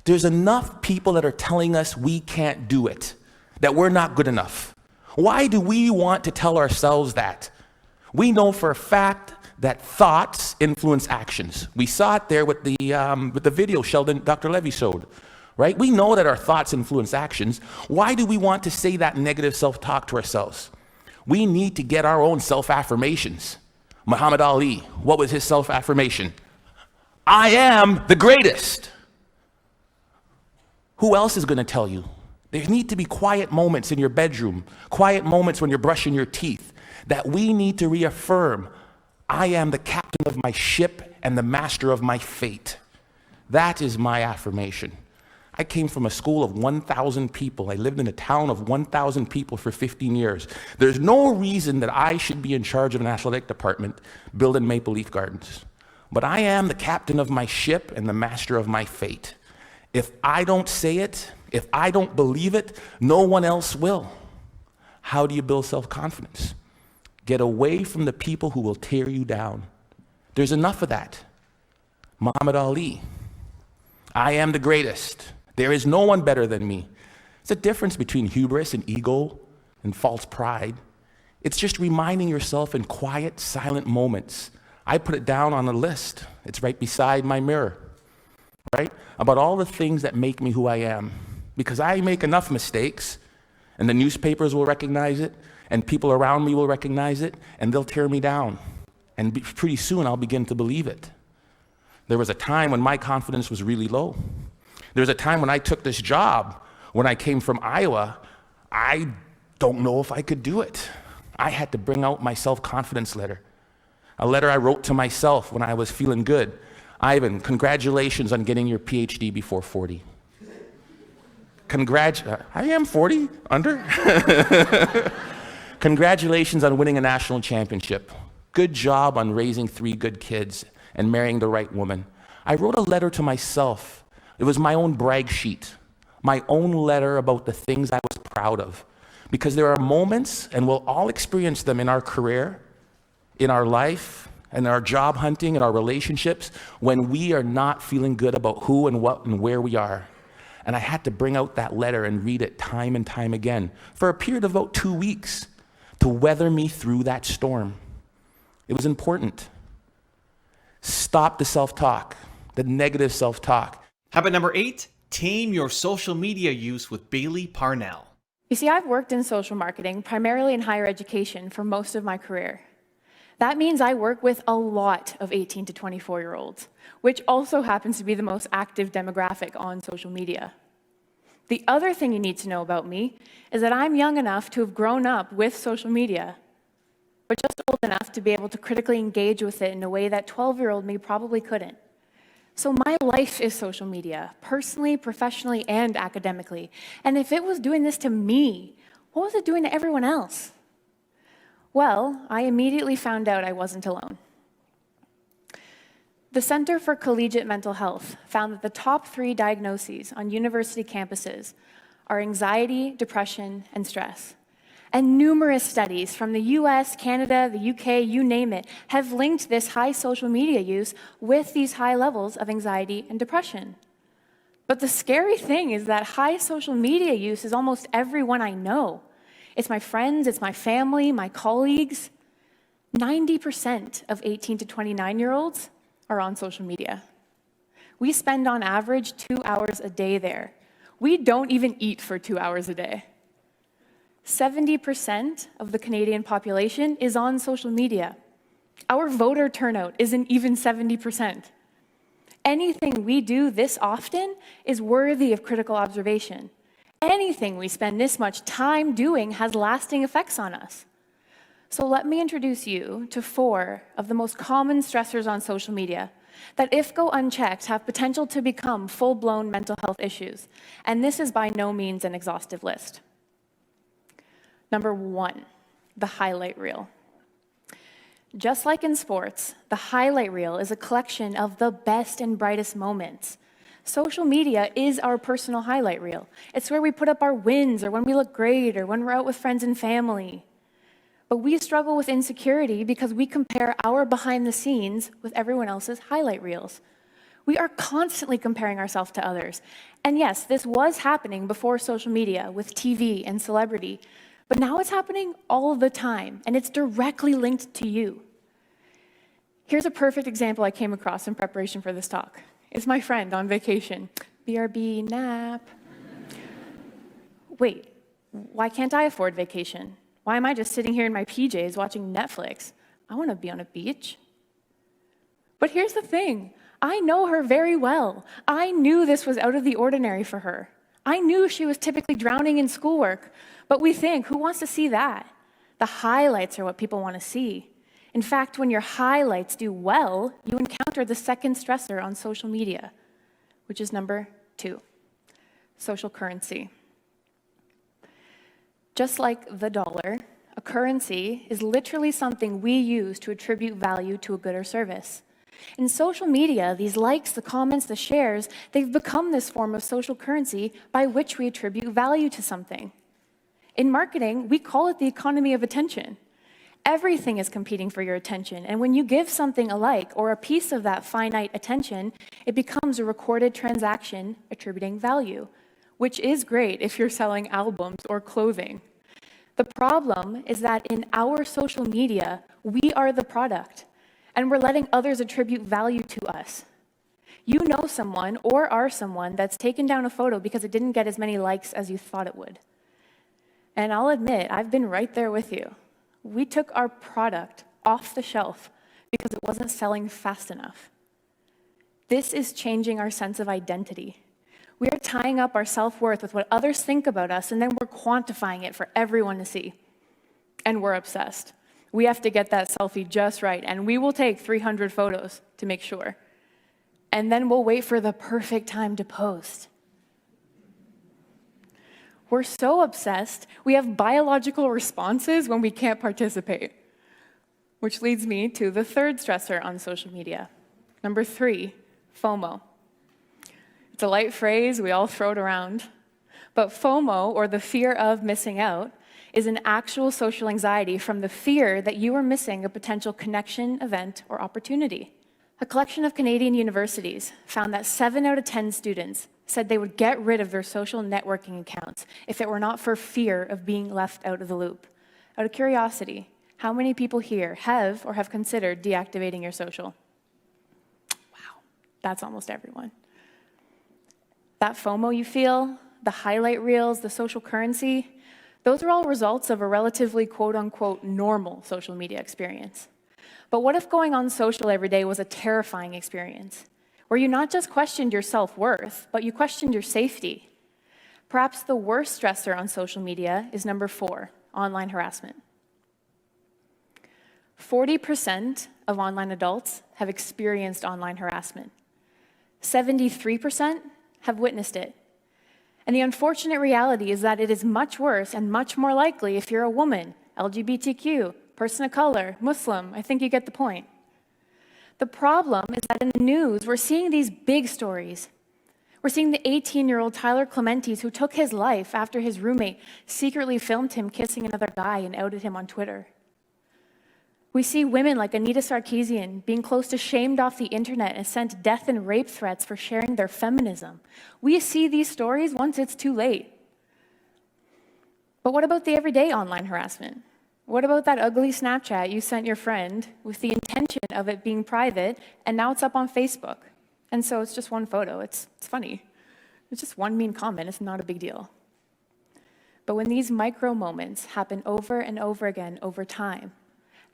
There's enough people that are telling us we can't do it, that we're not good enough. Why do we want to tell ourselves that? We know for a fact that thoughts influence actions. We saw it there with the video Dr. Levy showed. Right? We know that our thoughts influence actions. Why do we want to say that negative self-talk to ourselves? We need to get our own self-affirmations. Muhammad Ali, what was his self-affirmation? I am the greatest. Who else is going to tell you? There need to be quiet moments in your bedroom, quiet moments when you're brushing your teeth, that we need to reaffirm, I am the captain of my ship and the master of my fate. That is my affirmation. I came from a school of 1,000 people. I lived in a town of 1,000 people for 15 years. There's no reason that I should be in charge of an athletic department building Maple Leaf Gardens. But I am the captain of my ship and the master of my fate. If I don't say it, if I don't believe it, no one else will. How do you build self-confidence? Get away from the people who will tear you down. There's enough of that. Muhammad Ali, I am the greatest. There is no one better than me. It's a difference between hubris and ego and false pride. It's just reminding yourself in quiet, silent moments. I put it down on a list. It's right beside my mirror, right? About all the things that make me who I am. Because I make enough mistakes, and the newspapers will recognize it, and people around me will recognize it, and they'll tear me down. And pretty soon I'll begin to believe it. There was a time when my confidence was really low. There was a time when I took this job, when I came from Iowa, I don't know if I could do it. I had to bring out my self-confidence letter. A letter I wrote to myself when I was feeling good. Ivan, congratulations on getting your PhD before 40. I am 40, under? Congratulations on winning a national championship. Good job on raising 3 good kids and marrying the right woman. I wrote a letter to myself. It was my own brag sheet, my own letter about the things I was proud of. Because there are moments, and we'll all experience them in our career, in our life, in our job hunting, in our relationships, when we are not feeling good about who and what and where we are. And I had to bring out that letter and read it time and time again for a period of about 2 weeks to weather me through that storm. It was important. Stop the self-talk, the negative self-talk. Habit number 8, tame your social media use with Bailey Parnell. You see, I've worked in social marketing, primarily in higher education, for most of my career. That means I work with a lot of 18 to 24-year-olds, which also happens to be the most active demographic on social media. The other thing you need to know about me is that I'm young enough to have grown up with social media, but just old enough to be able to critically engage with it in a way that 12-year-old me probably couldn't. So my life is social media, personally, professionally, and academically. And if it was doing this to me, what was it doing to everyone else? Well, I immediately found out I wasn't alone. The Center for Collegiate Mental Health found that the top 3 diagnoses on university campuses are anxiety, depression, and stress. And numerous studies from the US, Canada, the UK, you name it, have linked this high social media use with these high levels of anxiety and depression. But the scary thing is that high social media use is almost everyone I know. It's my friends, it's my family, my colleagues. 90% of 18 to 29-year-olds are on social media. We spend on average 2 hours a day there. We don't even eat for 2 hours a day. 70% of the Canadian population is on social media. Our voter turnout isn't even 70%. Anything we do this often is worthy of critical observation. Anything we spend this much time doing has lasting effects on us. So let me introduce you to 4 of the most common stressors on social media that, if go unchecked, have potential to become full-blown mental health issues. And this is by no means an exhaustive list. Number 1, the highlight reel. Just like in sports, the highlight reel is a collection of the best and brightest moments. Social media is our personal highlight reel. It's where we put up our wins, or when we look great, or when we're out with friends and family. But we struggle with insecurity because we compare our behind the scenes with everyone else's highlight reels. We are constantly comparing ourselves to others. And yes, this was happening before social media with TV and celebrity, but now it's happening all the time, and it's directly linked to you. Here's a perfect example I came across in preparation for this talk. It's my friend on vacation. BRB nap. Wait, why can't I afford vacation? Why am I just sitting here in my PJs watching Netflix? I want to be on a beach. But here's the thing. I know her very well. I knew this was out of the ordinary for her. I knew she was typically drowning in schoolwork. But we think, who wants to see that? The highlights are what people want to see. In fact, when your highlights do well, you encounter the second stressor on social media, which is number 2, social currency. Just like the dollar, a currency is literally something we use to attribute value to a good or service. In social media, these likes, the comments, the shares, they've become this form of social currency by which we attribute value to something. In marketing, we call it the economy of attention. Everything is competing for your attention, and when you give something a like or a piece of that finite attention, it becomes a recorded transaction attributing value, which is great if you're selling albums or clothing. The problem is that in our social media, we are the product, and we're letting others attribute value to us. You know someone or are someone that's taken down a photo because it didn't get as many likes as you thought it would. And I'll admit, I've been right there with you. We took our product off the shelf because it wasn't selling fast enough. This is changing our sense of identity. We are tying up our self-worth with what others think about us, and then we're quantifying it for everyone to see. And we're obsessed. We have to get that selfie just right, and we will take 300 photos to make sure. And then we'll wait for the perfect time to post. We're so obsessed, we have biological responses when we can't participate. Which leads me to the third stressor on social media. Number 3, FOMO. It's a light phrase, we all throw it around. But FOMO, or the fear of missing out, is an actual social anxiety from the fear that you are missing a potential connection, event, or opportunity. A collection of Canadian universities found that 7 out of 10 students said they would get rid of their social networking accounts if it were not for fear of being left out of the loop. Out of curiosity, how many people here have or have considered deactivating your social? Wow, that's almost everyone. That FOMO you feel, the highlight reels, the social currency, those are all results of a relatively quote-unquote normal social media experience. But what if going on social every day was a terrifying experience, where you not just questioned your self-worth, but you questioned your safety? Perhaps the worst stressor on social media is number 4, online harassment. 40% of online adults have experienced online harassment. 73% have witnessed it. And the unfortunate reality is that it is much worse and much more likely if you're a woman, LGBTQ, person of color, Muslim. I think you get the point. The problem is that in the news, we're seeing these big stories. We're seeing the 18-year-old Tyler Clementes who took his life after his roommate secretly filmed him kissing another guy and outed him on Twitter. We see women like Anita Sarkeesian being close to shamed off the internet and sent death and rape threats for sharing their feminism. We see these stories once it's too late. But what about the everyday online harassment? What about that ugly Snapchat you sent your friend with the intention of it being private, and now it's up on Facebook? And so it's just one photo. It's funny. It's just one mean comment. It's not a big deal. But when these micro moments happen over and over again over time,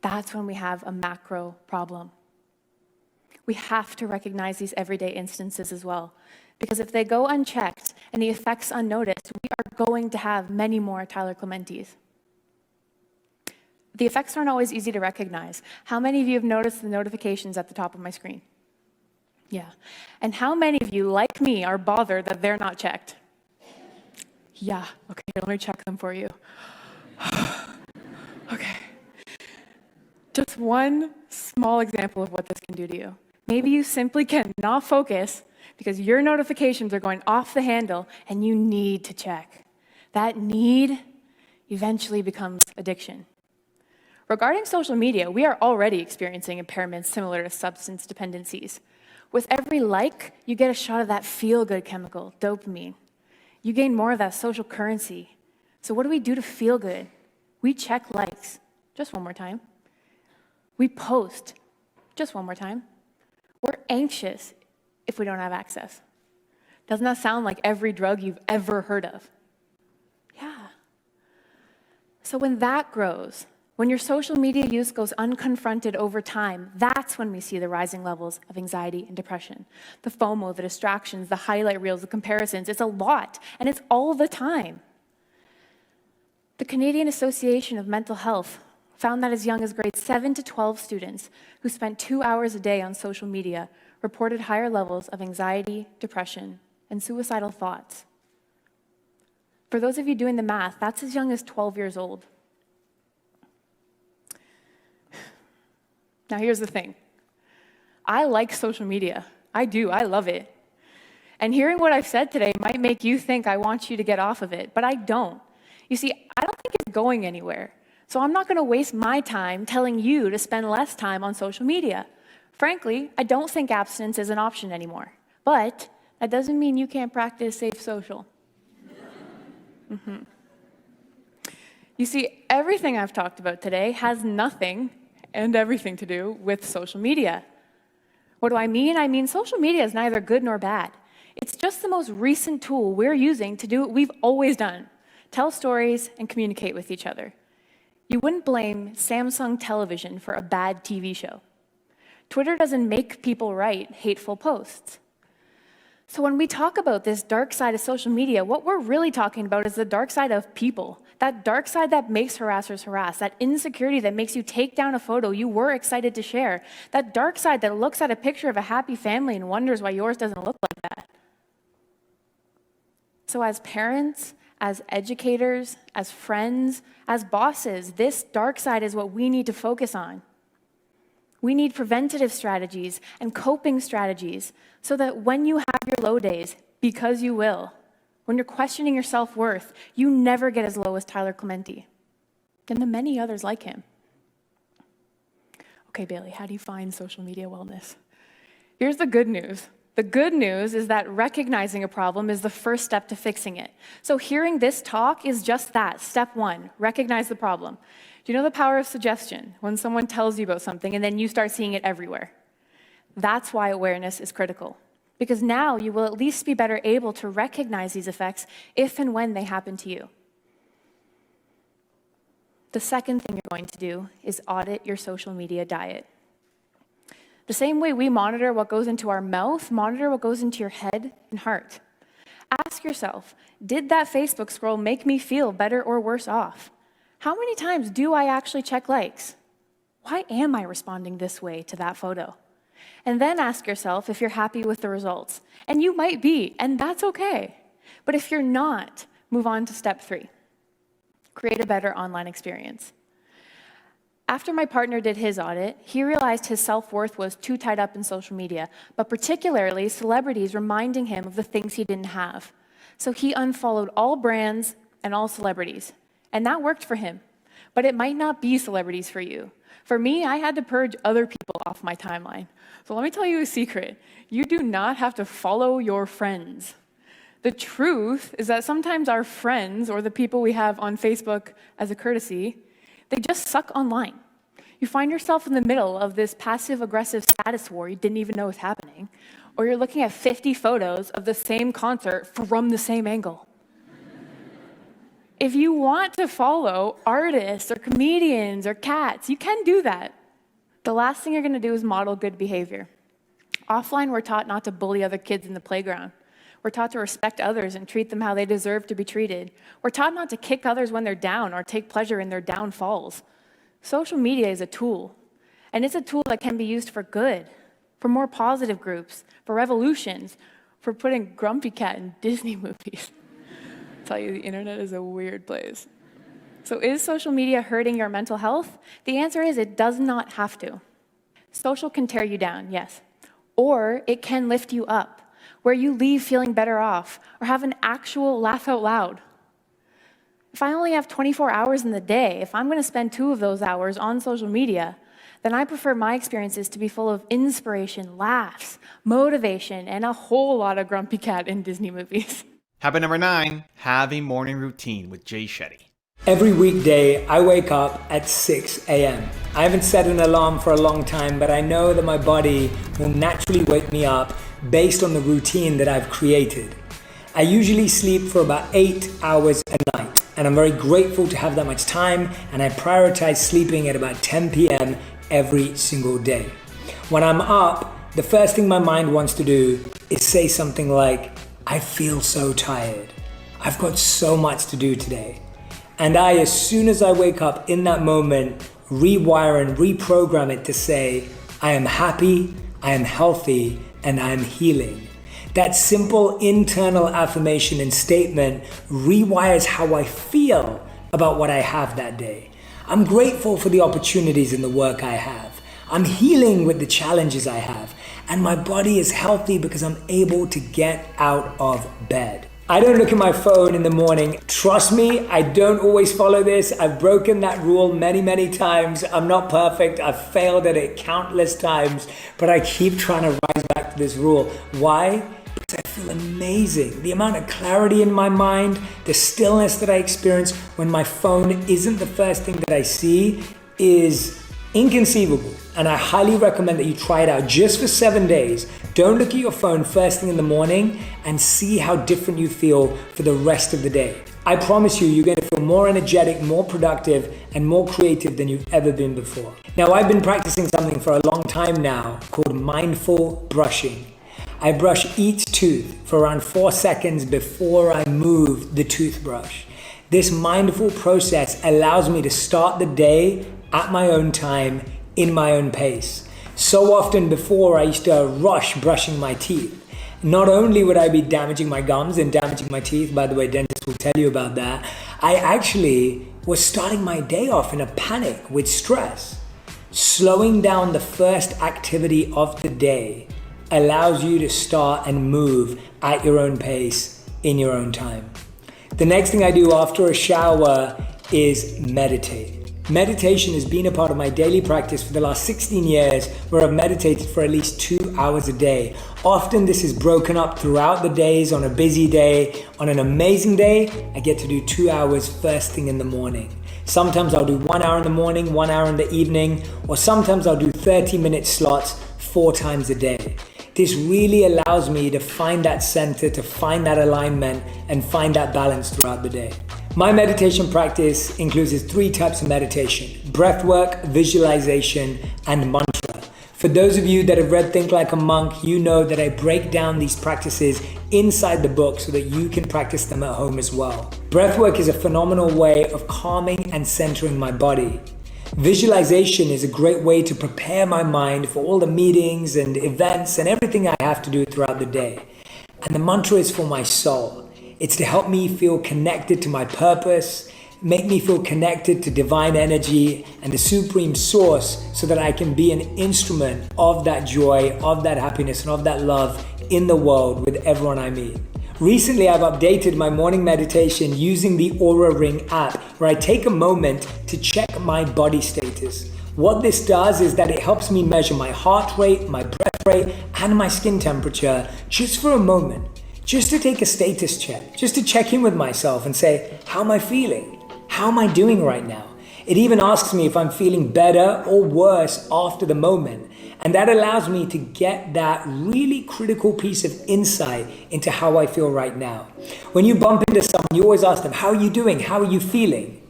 that's when we have a macro problem. We have to recognize these everyday instances as well, because if they go unchecked and the effects unnoticed, we are going to have many more Tyler Clementes. The effects aren't always easy to recognize. How many of you have noticed the notifications at the top of my screen? Yeah. And how many of you, like me, are bothered that they're not checked? Yeah. Okay, let me check them for you. Okay. Just one small example of what this can do to you. Maybe you simply cannot focus because your notifications are going off the handle and you need to check. That need eventually becomes addiction. Regarding social media, we are already experiencing impairments similar to substance dependencies. With every like, you get a shot of that feel-good chemical, dopamine. You gain more of that social currency. So what do we do to feel good? We check likes. Just one more time. We post. Just one more time. We're anxious if we don't have access. Doesn't that sound like every drug you've ever heard of? Yeah. So when that grows, when your social media use goes unconfronted over time, that's when we see the rising levels of anxiety and depression. The FOMO, the distractions, the highlight reels, the comparisons, it's a lot, and it's all the time. The Canadian Association of Mental Health found that as young as grades 7 to 12 students who spent 2 hours a day on social media reported higher levels of anxiety, depression, and suicidal thoughts. For those of you doing the math, that's as young as 12 years old. Now here's the thing. I like social media. I do, I love it. And hearing what I've said today might make you think I want you to get off of it, but I don't. You see, I don't think it's going anywhere. So I'm not going to waste my time telling you to spend less time on social media. Frankly, I don't think abstinence is an option anymore. But that doesn't mean you can't practice safe social. You see, everything I've talked about today has nothing and everything to do with social media. What do I mean? I mean social media is neither good nor bad. It's just the most recent tool we're using to do what we've always done: tell stories and communicate with each other. You wouldn't blame Samsung Television for a bad TV show. Twitter doesn't make people write hateful posts. So when we talk about this dark side of social media, what we're really talking about is the dark side of people. That dark side that makes harassers harass, that insecurity that makes you take down a photo you were excited to share, that dark side that looks at a picture of a happy family and wonders why yours doesn't look like that. So as parents, as educators, as friends, as bosses, this dark side is what we need to focus on. We need preventative strategies and coping strategies so that when you have your low days, because you will, when you're questioning your self-worth, you never get as low as Tyler Clementi and the many others like him. Okay, Bailey, how do you find social media wellness? Here's the good news. The good news is that recognizing a problem is the first step to fixing it. So hearing this talk is just that, step one, recognize the problem. Do you know the power of suggestion? When someone tells you about something and then you start seeing it everywhere. That's why awareness is critical. Because now you will at least be better able to recognize these effects if and when they happen to you. The second thing you're going to do is audit your social media diet. The same way we monitor what goes into our mouth, monitor what goes into your head and heart. Ask yourself, did that Facebook scroll make me feel better or worse off? How many times do I actually check likes? Why am I responding this way to that photo? And then ask yourself if you're happy with the results. And you might be, and that's okay. But if you're not, move on to step 3. Create a better online experience. After my partner did his audit, he realized his self-worth was too tied up in social media, but particularly celebrities reminding him of the things he didn't have. So he unfollowed all brands and all celebrities. And that worked for him. But it might not be celebrities for you. For me, I had to purge other people off my timeline. So let me tell you a secret. You do not have to follow your friends. The truth is that sometimes our friends, or the people we have on Facebook as a courtesy, they just suck online. You find yourself in the middle of this passive-aggressive status war you didn't even know was happening, or you're looking at 50 photos of the same concert from the same angle. If you want to follow artists or comedians or cats, you can do that. The last thing you're going to do is model good behavior. Offline, we're taught not to bully other kids in the playground. We're taught to respect others and treat them how they deserve to be treated. We're taught not to kick others when they're down or take pleasure in their downfalls. Social media is a tool, and it's a tool that can be used for good, for more positive groups, for revolutions, for putting Grumpy Cat in Disney movies. I tell you, the internet is a weird place. So is social media hurting your mental health? The answer is it does not have to. Social can tear you down, yes, or it can lift you up, where you leave feeling better off, or have an actual laugh out loud. If I only have 24 hours in the day, if I'm going to spend 2 of those hours on social media, then I prefer my experiences to be full of inspiration, laughs, motivation, and a whole lot of Grumpy Cat in Disney movies. Habit number 9, have a morning routine with Jay Shetty. Every weekday, I wake up at 6 a.m. I haven't set an alarm for a long time, but I know that my body will naturally wake me up based on the routine that I've created. I usually sleep for about 8 hours a night, and I'm very grateful to have that much time, and I prioritize sleeping at about 10 p.m. every single day. When I'm up, the first thing my mind wants to do is say something like, I feel so tired. I've got so much to do today. And I, as soon as I wake up in that moment, rewire and reprogram it to say, I am happy, I am healthy, and I am healing. That simple internal affirmation and statement rewires how I feel about what I have that day. I'm grateful for the opportunities in the work I have. I'm healing with the challenges I have. And my body is healthy because I'm able to get out of bed. I don't look at my phone in the morning. Trust me, I don't always follow this. I've broken that rule many, many times. I'm not perfect. I've failed at it countless times, but I keep trying to rise back to this rule. Why? Because I feel amazing. The amount of clarity in my mind, the stillness that I experience when my phone isn't the first thing that I see is inconceivable. And I highly recommend that you try it out just for 7 days. Don't look at your phone first thing in the morning and see how different you feel for the rest of the day. I promise you, you're going to feel more energetic, more productive, and more creative than you've ever been before. Now, I've been practicing something for a long time now called mindful brushing. I brush each tooth for around 4 seconds before I move the toothbrush. This mindful process allows me to start the day at my own time, in my own pace. So often before, I used to rush brushing my teeth. Not only would I be damaging my gums and damaging my teeth, by the way, dentists will tell you about that, I actually was starting my day off in a panic with stress. Slowing down the first activity of the day allows you to start and move at your own pace, in your own time. The next thing I do after a shower is meditate. Meditation has been a part of my daily practice for the last 16 years, where I've meditated for at least 2 hours a day. Often this is broken up throughout the days. On a busy day, on an amazing day, I get to do 2 hours first thing in the morning. Sometimes I'll do 1 hour in the morning, 1 hour in the evening, or sometimes I'll do 30-minute slots 4 times a day. This really allows me to find that center, to find that alignment, and find that balance throughout the day. My meditation practice includes 3 types of meditation: breathwork, visualization, and mantra. For those of you that have read Think Like a Monk, you know that I break down these practices inside the book so that you can practice them at home as well. Breathwork is a phenomenal way of calming and centering my body. Visualization is a great way to prepare my mind for all the meetings and events and everything I have to do throughout the day. And the mantra is for my soul. It's to help me feel connected to my purpose, make me feel connected to divine energy and the supreme source, so that I can be an instrument of that joy, of that happiness, and of that love in the world with everyone I meet. Recently, I've updated my morning meditation using the Oura Ring app, where I take a moment to check my body status. What this does is that it helps me measure my heart rate, my breath rate, and my skin temperature just for a moment, just to take a status check, just to check in with myself and say, how am I feeling? How am I doing right now? It even asks me if I'm feeling better or worse after the moment. And that allows me to get that really critical piece of insight into how I feel right now. When you bump into someone, you always ask them, how are you doing? How are you feeling?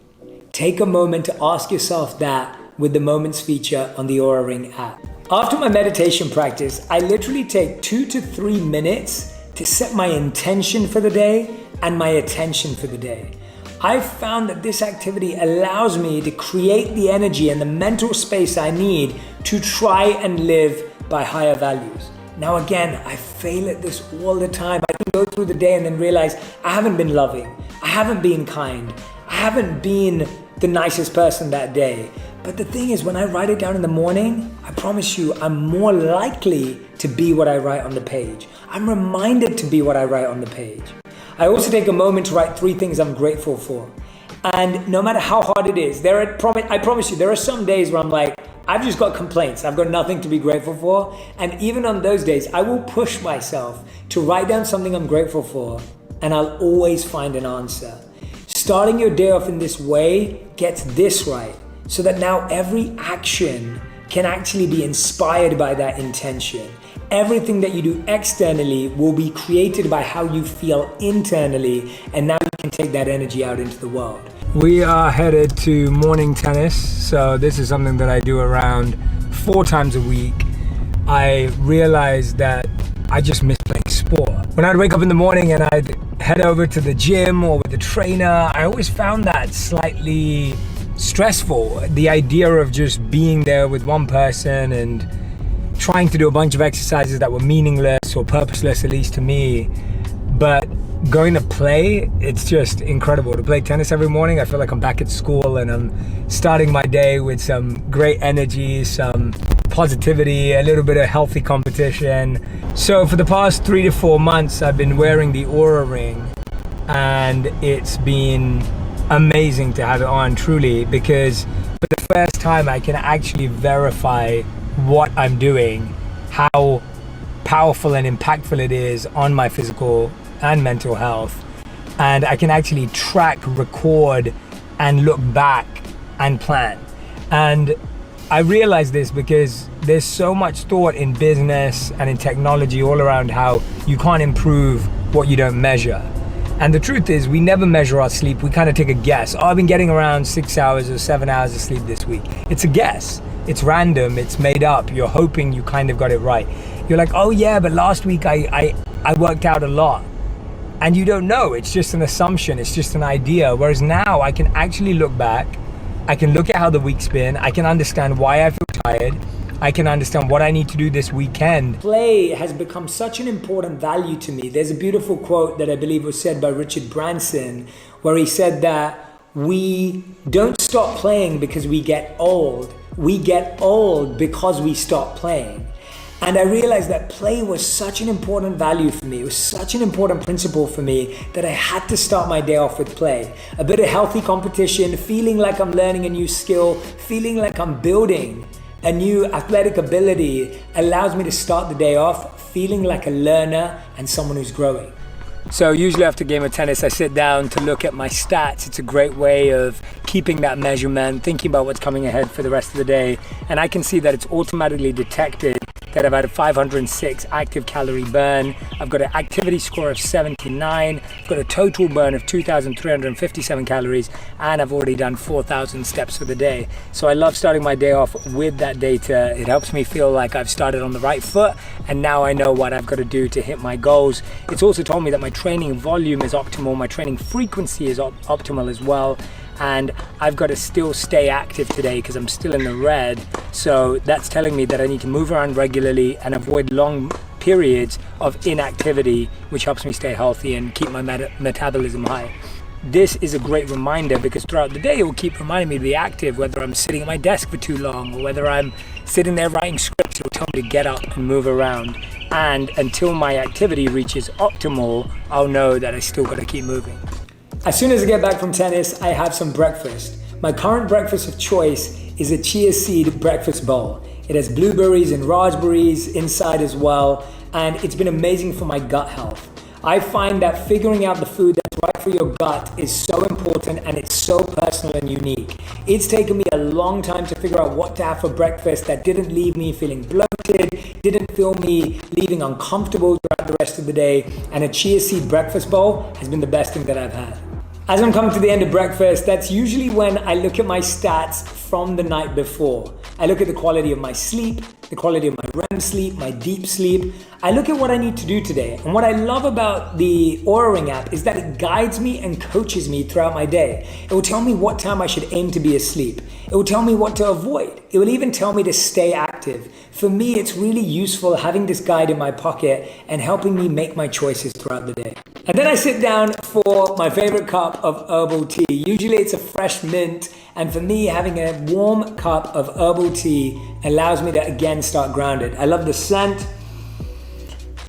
Take a moment to ask yourself that with the Moments feature on the Oura Ring app. After my meditation practice, I literally take 2 to 3 minutes to set my intention for the day and my attention for the day. I've found that this activity allows me to create the energy and the mental space I need to try and live by higher values. Now again, I fail at this all the time. I can go through the day and then realize I haven't been loving, I haven't been kind, I haven't been the nicest person that day. But the thing is, when I write it down in the morning, I promise you, I'm more likely to be what I write on the page. I'm reminded to be what I write on the page. I also take a moment to write 3 things I'm grateful for. And no matter how hard it is, I promise you, there are some days where I'm like, I've just got complaints. I've got nothing to be grateful for. And even on those days, I will push myself to write down something I'm grateful for, and I'll always find an answer. Starting your day off in this way gets this right, so that now every action can actually be inspired by that intention. Everything that you do externally will be created by how you feel internally, and now you can take that energy out into the world. We are headed to morning tennis, so this is something that I do around 4 times a week. I realized that I just miss playing sport. When I'd wake up in the morning and I'd head over to the gym or with the trainer, I always found that slightly stressful. The idea of just being there with one person and trying to do a bunch of exercises that were meaningless or purposeless, at least to me. But going to play, it's just incredible. To play tennis every morning, I feel like I'm back at school and I'm starting my day with some great energy, some positivity, a little bit of healthy competition. So for the past 3 to 4 months, I've been wearing the Oura Ring, and it's been amazing to have it on, truly, because for the first time I can actually verify what I'm doing, how powerful and impactful it is on my physical and mental health. And I can actually track, record, and look back and plan. And I realize this because there's so much thought in business and in technology all around how you can't improve what you don't measure. And the truth is, we never measure our sleep. We kind of take a guess. Oh, I've been getting around 6 hours or 7 hours of sleep this week. It's a guess. It's random, it's made up. You're hoping you kind of got it right. You're like, oh yeah, but last week I worked out a lot. And you don't know, it's just an assumption, it's just an idea. Whereas now I can actually look back, I can look at how the week's been, I can understand why I feel tired, I can understand what I need to do this weekend. Play has become such an important value to me. There's a beautiful quote that I believe was said by Richard Branson, where he said that we don't stop playing because we get old. We get old because we stop playing. And I realized that play was such an important value for me. It was such an important principle for me that I had to start my day off with play. A bit of healthy competition, feeling like I'm learning a new skill, feeling like I'm building a new athletic ability allows me to start the day off feeling like a learner and someone who's growing. So usually after a game of tennis, I sit down to look at my stats. It's a great way of keeping that measurement, thinking about what's coming ahead for the rest of the day. And I can see that it's automatically detected that I've had a 506 active calorie burn. I've got an activity score of 79. I've got a total burn of 2,357 calories, and I've already done 4,000 steps for the day. So I love starting my day off with that data. It helps me feel like I've started on the right foot, and now I know what I've got to do to hit my goals. It's also told me that my training volume is optimal, my training frequency is optimal as well. And I've got to still stay active today because I'm still in the red. So that's telling me that I need to move around regularly and avoid long periods of inactivity, which helps me stay healthy and keep my metabolism high. This is a great reminder because throughout the day it will keep reminding me to be active, whether I'm sitting at my desk for too long or whether I'm sitting there writing scripts. It will tell me to get up and move around. And until my activity reaches optimal, I'll know that I still got to keep moving. As soon as I get back from tennis, I have some breakfast. My current breakfast of choice is a chia seed breakfast bowl. It has blueberries and raspberries inside as well, and it's been amazing for my gut health. I find that figuring out the food that's right for your gut is so important, and it's so personal and unique. It's taken me a long time to figure out what to have for breakfast that didn't leave me feeling bloated, didn't feel me leaving uncomfortable throughout the rest of the day, and a chia seed breakfast bowl has been the best thing that I've had. As I'm coming to the end of breakfast, that's usually when I look at my stats from the night before. I look at the quality of my sleep, the quality of my REM sleep, my deep sleep. I look at what I need to do today. And what I love about the Oura Ring app is that it guides me and coaches me throughout my day. It will tell me what time I should aim to be asleep. It will tell me what to avoid. It will even tell me to stay active. For me, it's really useful having this guide in my pocket and helping me make my choices throughout the day. And then I sit down for my favorite cup of herbal tea. Usually it's a fresh mint. And for me, having a warm cup of herbal tea allows me to again start grounded. I love the scent.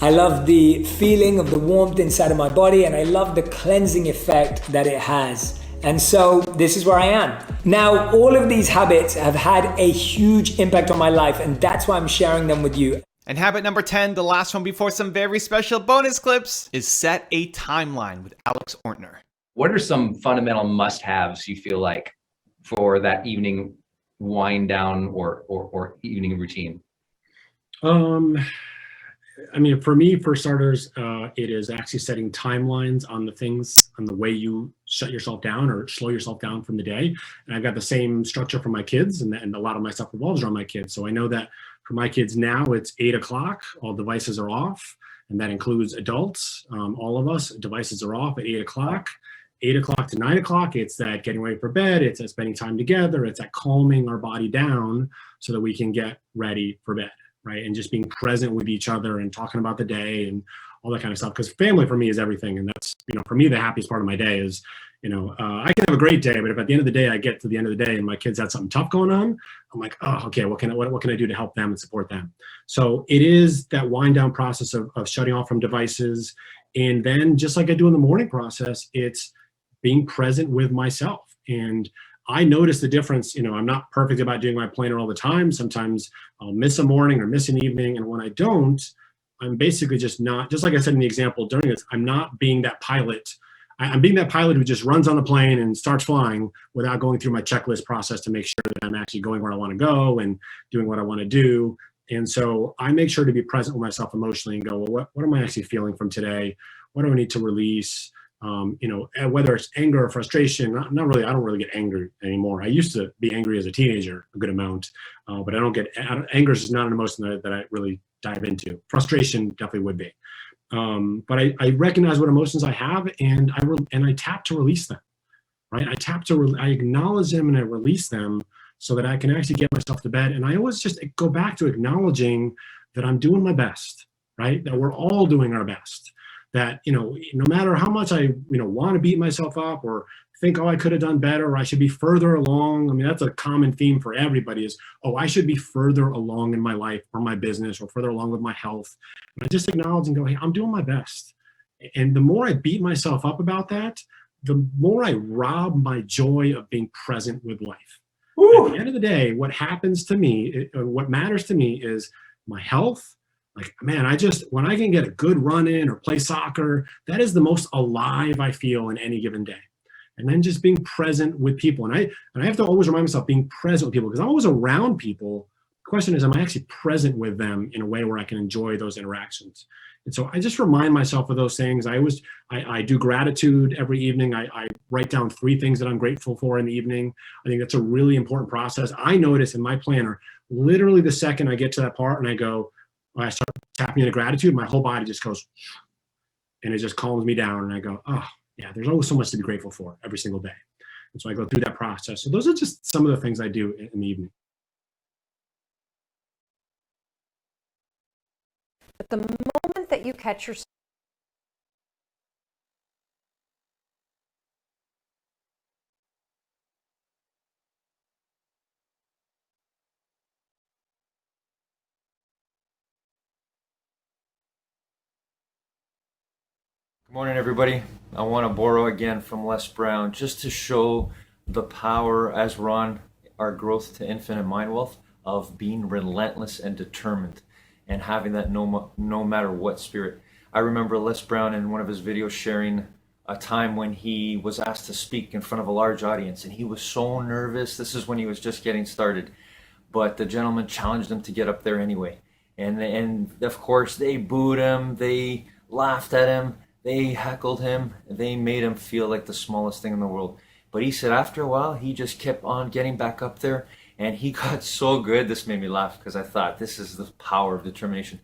I love the feeling of the warmth inside of my body, and I love the cleansing effect that it has. And so this is where I am. Now, all of these habits have had a huge impact on my life, and that's why I'm sharing them with you. And habit number 10, the last one before some very special bonus clips, is set a timeline with Alex Ortner. What are some fundamental must-haves you feel like for that evening wind down or evening routine? I mean, for me, for starters, it is actually setting timelines on the things, on the way you shut yourself down or slow yourself down from the day. And I've got the same structure for my kids, and a lot of my stuff revolves around my kids. So I know that for my kids now, it's 8 o'clock, all devices are off, and that includes adults. All of us, devices are off at 8 o'clock. 8 o'clock to 9 o'clock, it's that getting ready for bed, it's that spending time together, it's that calming our body down so that we can get ready for bed, right? And just being present with each other and talking about the day and all that kind of stuff. Because family for me is everything. And that's, for me, the happiest part of my day is, I can have a great day, but if at the end of the day, I get to the end of the day and my kids had something tough going on, I'm like, oh, okay, what can I do to help them and support them? So it is that wind down process of shutting off from devices. And then just like I do in the morning process, it's being present with myself. And I notice the difference. I'm not perfect about doing my planner all the time. Sometimes I'll miss a morning or miss an evening. And when I don't, I'm basically just not, just like I said in the example during this, I'm not being that pilot. I'm being that pilot who just runs on the plane and starts flying without going through my checklist process to make sure that I'm actually going where I want to go and doing what I want to do. And so I make sure to be present with myself emotionally and go, well, what am I actually feeling from today? What do I need to release? Whether it's anger or frustration, not really, I don't really get angry anymore. I used to be angry as a teenager a good amount, but anger is not an emotion that I really dive into. Frustration definitely would be. But I recognize what emotions I have and I tap to release them, right? I acknowledge them and I release them so that I can actually get myself to bed. And I always just go back to acknowledging that I'm doing my best, right? That we're all doing our best. That, no matter how much I, want to beat myself up or think, oh, I could have done better, or I should be further along. I mean, that's a common theme for everybody is, oh, I should be further along in my life or my business or further along with my health. And I just acknowledge and go, hey, I'm doing my best. And the more I beat myself up about that, the more I rob my joy of being present with life. At the end of the day, what happens to me, what matters to me is my health. Like, man, when I can get a good run in or play soccer, that is the most alive I feel in any given day. And then just being present with people. And I have to always remind myself being present with people, because I'm always around people. The question is, am I actually present with them in a way where I can enjoy those interactions? And so I just remind myself of those things. I do gratitude every evening. I write down 3 things that I'm grateful for in the evening. I think that's a really important process. I notice in my planner, literally the second I get to that part and I start tapping into gratitude, my whole body just goes, and it just calms me down. And I go, oh yeah, there's always so much to be grateful for every single day. And so I go through that process. So those are just some of the things I do in the evening. But the moment that you catch yourself Good morning, everybody. I want to borrow again from Les Brown just to show the power, as Ron, our growth to infinite mind wealth, of being relentless and determined and having that no matter what spirit. I remember Les Brown in one of his videos sharing a time when he was asked to speak in front of a large audience, and he was so nervous. This is when he was just getting started, but the gentleman challenged him to get up there anyway. And of course they booed him, they laughed at him, they heckled him, they made him feel like the smallest thing in the world. But he said after a while, he just kept on getting back up there, and he got so good. This made me laugh because I thought this is the power of determination.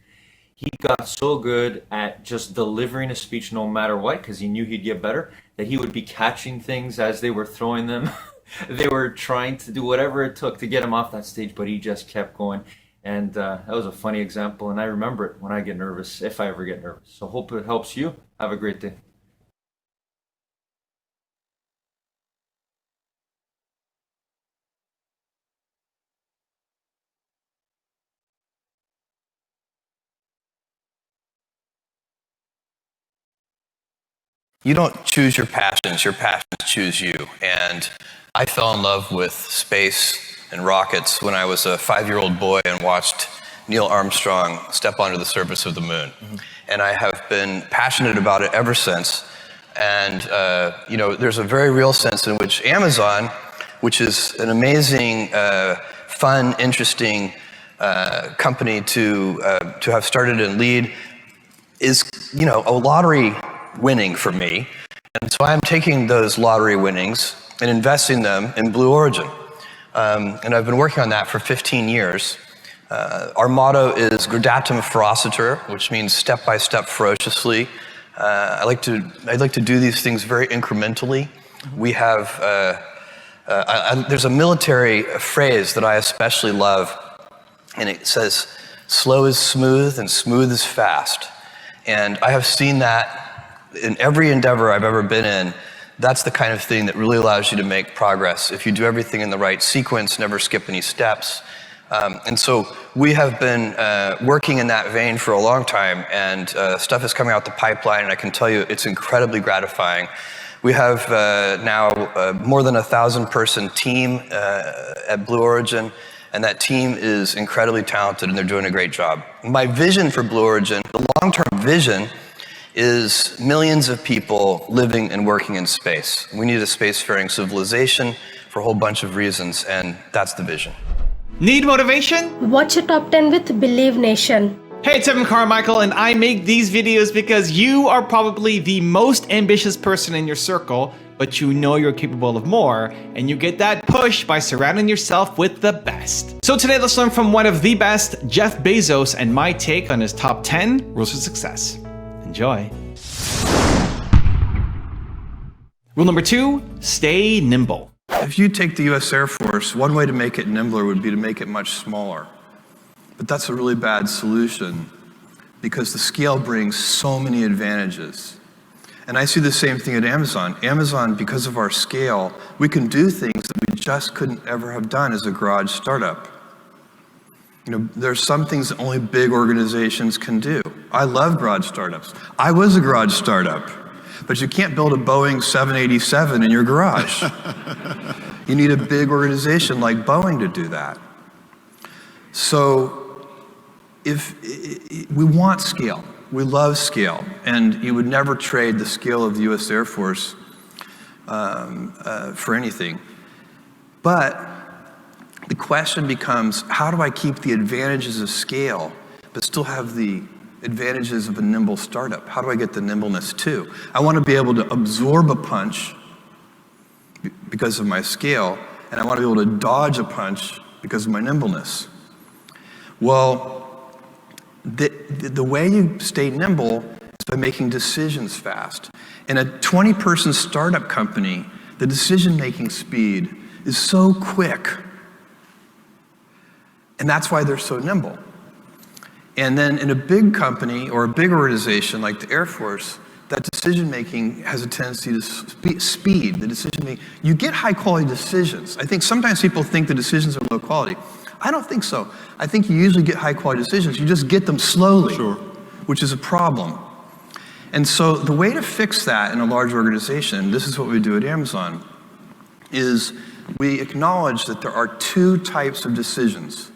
He got so good at just delivering a speech no matter what, because he knew he'd get better, that he would be catching things as they were throwing them. They were trying to do whatever it took to get him off that stage, but he just kept going. And that was a funny example, and I remember it when I get nervous, if I ever get nervous. So hope it helps you. Have a great day. You don't choose your passions choose you. And I fell in love with space and rockets when I was a 5-year-old boy and watched Neil Armstrong step onto the surface of the moon. Mm-hmm. And I have been passionate about it ever since. And there's a very real sense in which Amazon, which is an amazing, fun, interesting company to have started and lead, is a lottery winning for me. And so I'm taking those lottery winnings and investing them in Blue Origin. And I've been working on that for 15 years. Our motto is Gradatum Ferociter, which means step by step ferociously. I like to do these things very incrementally. We have there's a military phrase that I especially love, and it says, "Slow is smooth and smooth is fast." And I have seen that in every endeavor I've ever been in. That's the kind of thing that really allows you to make progress. If you do everything in the right sequence, never skip any steps. And so we have been working in that vein for a long time, and stuff is coming out the pipeline, and I can tell you it's incredibly gratifying. We have now more than 1,000-person team at Blue Origin, and that team is incredibly talented, and they're doing a great job. My vision for Blue Origin, the long-term vision, is millions of people living and working in space. We need a spacefaring civilization for a whole bunch of reasons, and that's the vision. Need motivation? Watch a top 10 with Believe Nation. Hey, it's Evan Carmichael, and I make these videos because you are probably the most ambitious person in your circle, but you know you're capable of more, and you get that push by surrounding yourself with the best. So today, let's learn from one of the best, Jeff Bezos, and my take on his top 10 rules of success. Enjoy. Rule number 2, stay nimble. If you take the US Air Force, one way to make it nimbler would be to make it much smaller. But that's a really bad solution because the scale brings so many advantages. And I see the same thing at Amazon. Amazon, because of our scale, we can do things that we just couldn't ever have done as a garage startup. There's some things that only big organizations can do. I love garage startups. I was a garage startup, but you can't build a Boeing 787 in your garage. You need a big organization like Boeing to do that. So if we want scale, we love scale, and you would never trade the scale of the US Air Force for anything. But the question becomes, how do I keep the advantages of scale, but still have the advantages of a nimble startup? How do I get the nimbleness too? I want to be able to absorb a punch because of my scale, and I want to be able to dodge a punch because of my nimbleness. Well, the way you stay nimble is by making decisions fast. In a 20-person startup company, the decision-making speed is so quick. And that's why they're so nimble. And then in a big company or a big organization like the Air Force, that decision-making has a tendency to speed the decision-making. You get high-quality decisions. I think sometimes people think the decisions are low quality. I don't think so. I think you usually get high-quality decisions. You just get them slowly, which is a problem. And so the way to fix that in a large organization, this is what we do at Amazon, is we acknowledge that there are two types of decisions.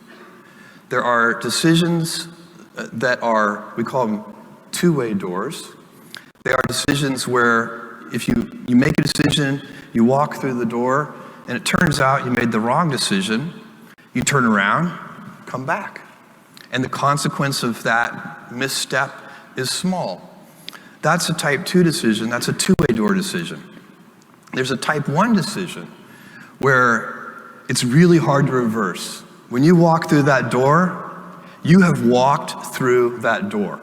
There are decisions that are, we call them two-way doors. They are decisions where if you make a decision, you walk through the door, and it turns out you made the wrong decision, you turn around, come back. And the consequence of that misstep is small. That's a type 2 decision, that's a two-way door decision. There's a type 1 decision where it's really hard to reverse. When you walk through that door, you have walked through that door.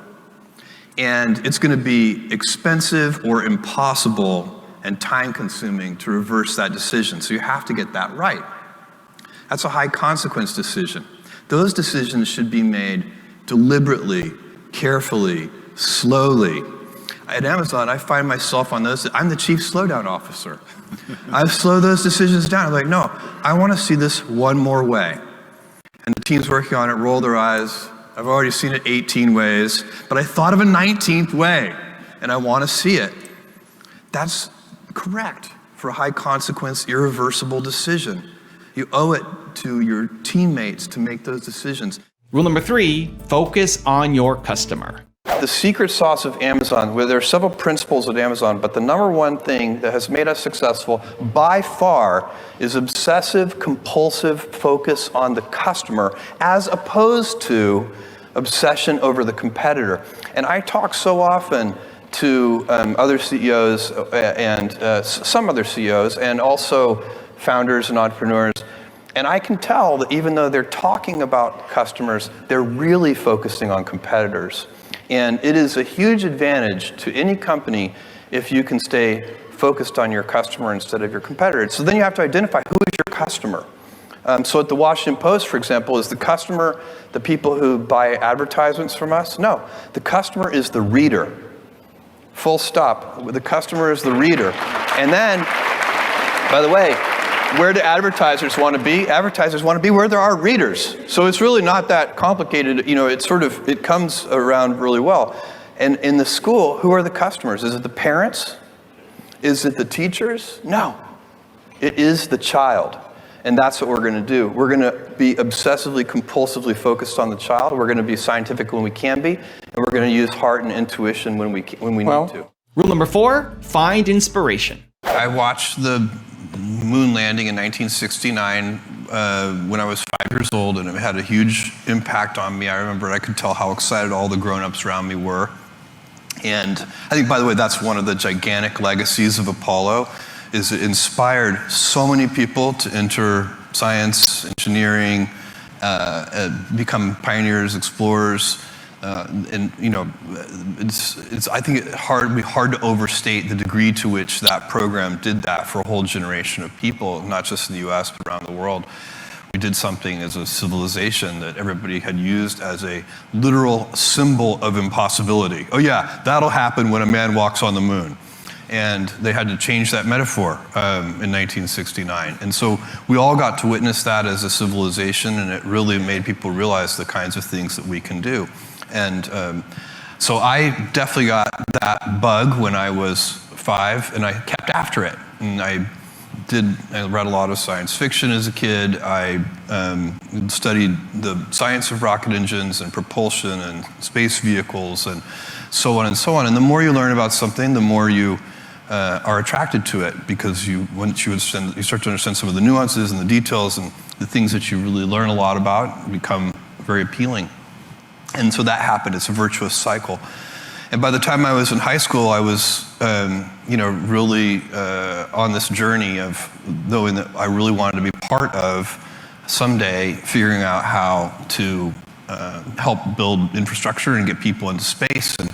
And it's going to be expensive or impossible and time-consuming to reverse that decision. So you have to get that right. That's a high consequence decision. Those decisions should be made deliberately, carefully, slowly. At Amazon, I find myself on those. I'm the chief slowdown officer. I slow those decisions down. I'm like, no, I want to see this one more way. And the team's working on it, roll their eyes. I've already seen it 18 ways, but I thought of a 19th way, and I want to see it. That's correct for a high consequence, irreversible decision. You owe it to your teammates to make those decisions. Rule number 3, focus on your customer. The secret sauce of Amazon, where there are several principles at Amazon, but the number one thing that has made us successful by far is obsessive, compulsive focus on the customer as opposed to obsession over the competitor. And I talk so often to other CEOs and some other CEOs and also founders and entrepreneurs, and I can tell that even though they're talking about customers, they're really focusing on competitors. And it is a huge advantage to any company if you can stay focused on your customer instead of your competitor. So then you have to identify who is your customer. So at the Washington Post, for example, is the customer the people who buy advertisements from us? No, the customer is the reader. Full stop. The customer is the reader. And then, by the way, where do advertisers want to be? Advertisers want to be where there are readers. So it's really not that complicated. You know, it comes around really well. And in the school, who are the customers? Is it the parents? Is it the teachers? No. It is the child. And that's what we're going to do. We're going to be obsessively, compulsively focused on the child. We're going to be scientific when we can be. And we're going to use heart and intuition when we need to. Rule number 4, find inspiration. I watched the moon landing in 1969 when I was 5 years old, and it had a huge impact on me. I remember I could tell how excited all the grown-ups around me were. And I think, by the way, that's one of the gigantic legacies of Apollo, is it inspired so many people to enter science, engineering, become pioneers, explorers. And you know, I think it'd be hard to overstate the degree to which that program did that for a whole generation of people, not just in the US, but around the world. We did something as a civilization that everybody had used as a literal symbol of impossibility. Oh yeah, that'll happen when a man walks on the moon. And they had to change that metaphor in 1969. And so we all got to witness that as a civilization, and it really made people realize the kinds of things that we can do. And so I definitely got that bug when I was 5, and I kept after it. And I read a lot of science fiction as a kid. I studied the science of rocket engines and propulsion and space vehicles and so on and so on. And the more you learn about something, the more you are attracted to it, because once you start to understand some of the nuances and the details and the things that you really learn a lot about become very appealing. And so that happened. It's a virtuous cycle. And by the time I was in high school, I was, really on this journey of knowing that I really wanted to be part of someday figuring out how to help build infrastructure and get people into space. And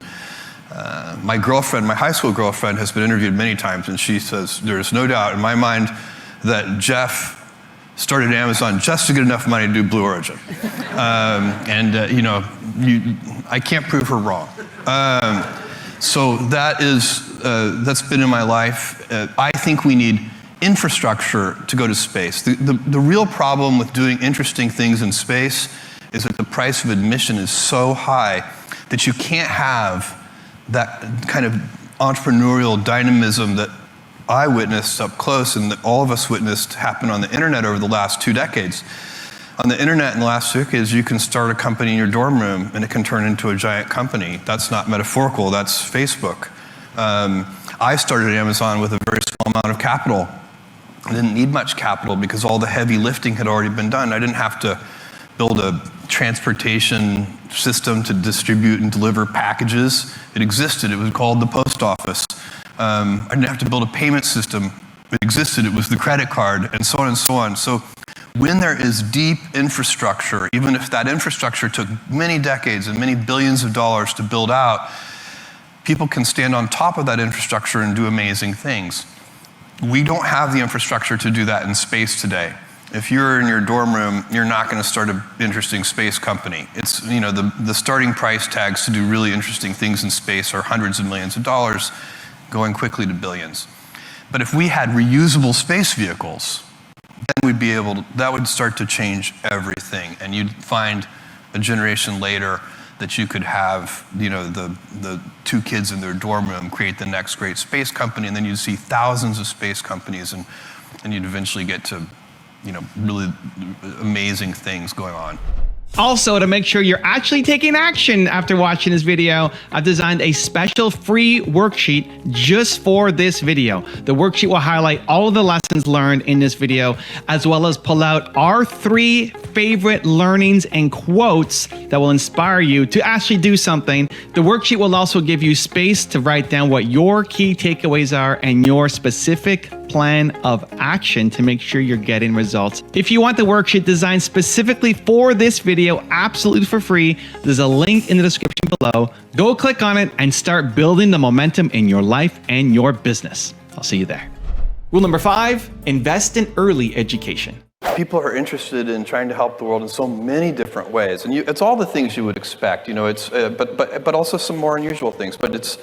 my girlfriend, my high school girlfriend, has been interviewed many times, and she says there's no doubt in my mind that Jeff started Amazon just to get enough money to do Blue Origin. I can't prove her wrong. So that's been in my life. I think we need infrastructure to go to space. The real problem with doing interesting things in space is that the price of admission is so high that you can't have that kind of entrepreneurial dynamism that I witnessed up close and that all of us witnessed happen on the internet over the last 2 decades. On the internet in the last 2 decades, you can start a company in your dorm room and it can turn into a giant company. That's not metaphorical, that's Facebook. I started Amazon with a very small amount of capital. I didn't need much capital because all the heavy lifting had already been done. I didn't have to build a transportation system to distribute and deliver packages. It existed. It was called the post office. I didn't have to build a payment system. It existed. It was the credit card, and so on and so on. So when there is deep infrastructure, even if that infrastructure took many decades and many billions of dollars to build out, people can stand on top of that infrastructure and do amazing things. We don't have the infrastructure to do that in space today. If you're in your dorm room, you're not going to start an interesting space company. It's, the starting price tags to do really interesting things in space are hundreds of millions of dollars, going quickly to billions. But if we had reusable space vehicles, then that would start to change everything. And you'd find a generation later that you could have, the 2 kids in their dorm room create the next great space company, and then you'd see thousands of space companies, and you'd eventually get to really amazing things going on. Also, to make sure you're actually taking action after watching this video, I've designed a special free worksheet just for this video. The worksheet will highlight all of the lessons learned in this video, as well as pull out our 3 favorite learnings and quotes that will inspire you to actually do something. The worksheet will also give you space to write down what your key takeaways are and your specific plan of action to make sure you're getting results. If you want the worksheet designed specifically for this video, absolutely for free, there's a link in the description below. Go click on it and start building the momentum in your life and your business. I'll see you there. Rule number 5, invest in early education. People are interested in trying to help the world in so many different ways, and it's all the things you would expect. But also some more unusual things. But it's,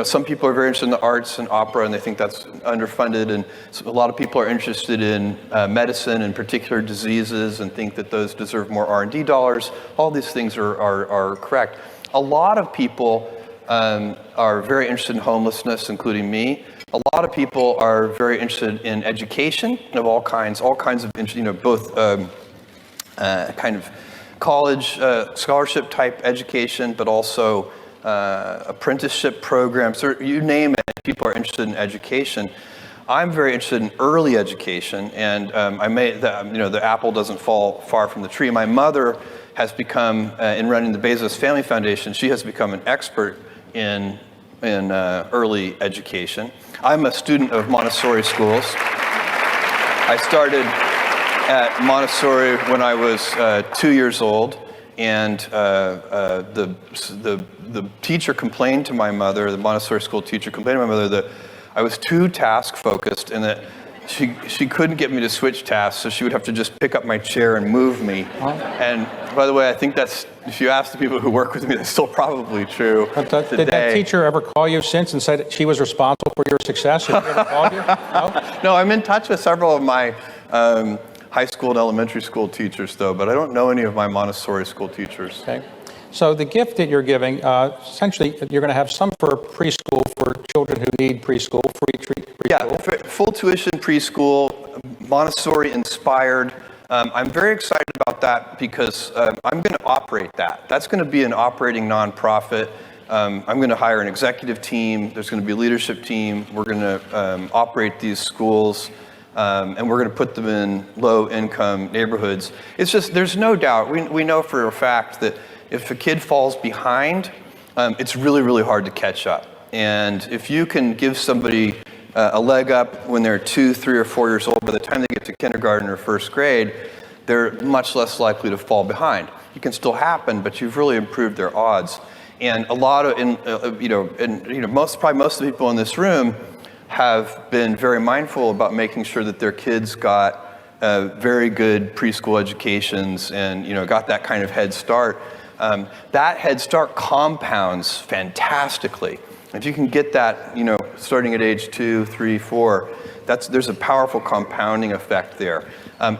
some people are very interested in the arts and opera, and they think that's underfunded. And a lot of people are interested in medicine and particular diseases, and think that those deserve more R&D dollars. All these things are correct. A lot of people are very interested in homelessness, including me. A lot of people are very interested in education of all kinds of interest, both kind of college scholarship type education, but also apprenticeship programs, or you name it. People are interested in education. I'm very interested in early education, and the apple doesn't fall far from the tree. My mother has become, in running the Bezos Family Foundation, she has become an expert in early education. I'm a student of Montessori schools. I started at Montessori when I was 2 years old, and the teacher complained to my mother, the Montessori school teacher complained to my mother that I was too task focused and that she couldn't get me to switch tasks, so she would have to just pick up my chair and move me. And by the way, I think that's, if you ask the people who work with me, that's still probably true today. Did that teacher ever call you since and said that she was responsible for your success? Have you ever called you? No? No, I'm in touch with several of my high school and elementary school teachers, though, but I don't know any of my Montessori school teachers. Okay. So the gift that you're giving, essentially, you're going to have some for preschool for children who need preschool, preschool. Yeah, full tuition preschool, Montessori inspired. I'm very excited about that because I'm going to operate that. That's going to be an operating nonprofit. I'm going to hire an executive team. There's going to be a leadership team. We're going to operate these schools. And we're going to put them in low-income neighborhoods. It's just, there's no doubt, we know for a fact that if a kid falls behind, it's really, really hard to catch up. And if you can give somebody a leg up when they're 2, 3, or 4 years old, by the time they get to kindergarten or first grade, they're much less likely to fall behind. It can still happen, but you've really improved their odds. And a lot of, probably most of the people in this room have been very mindful about making sure that their kids got very good preschool educations and got that kind of head start. That head start compounds fantastically. If you can get that, starting at age 2, 3, 4, there's a powerful compounding effect there.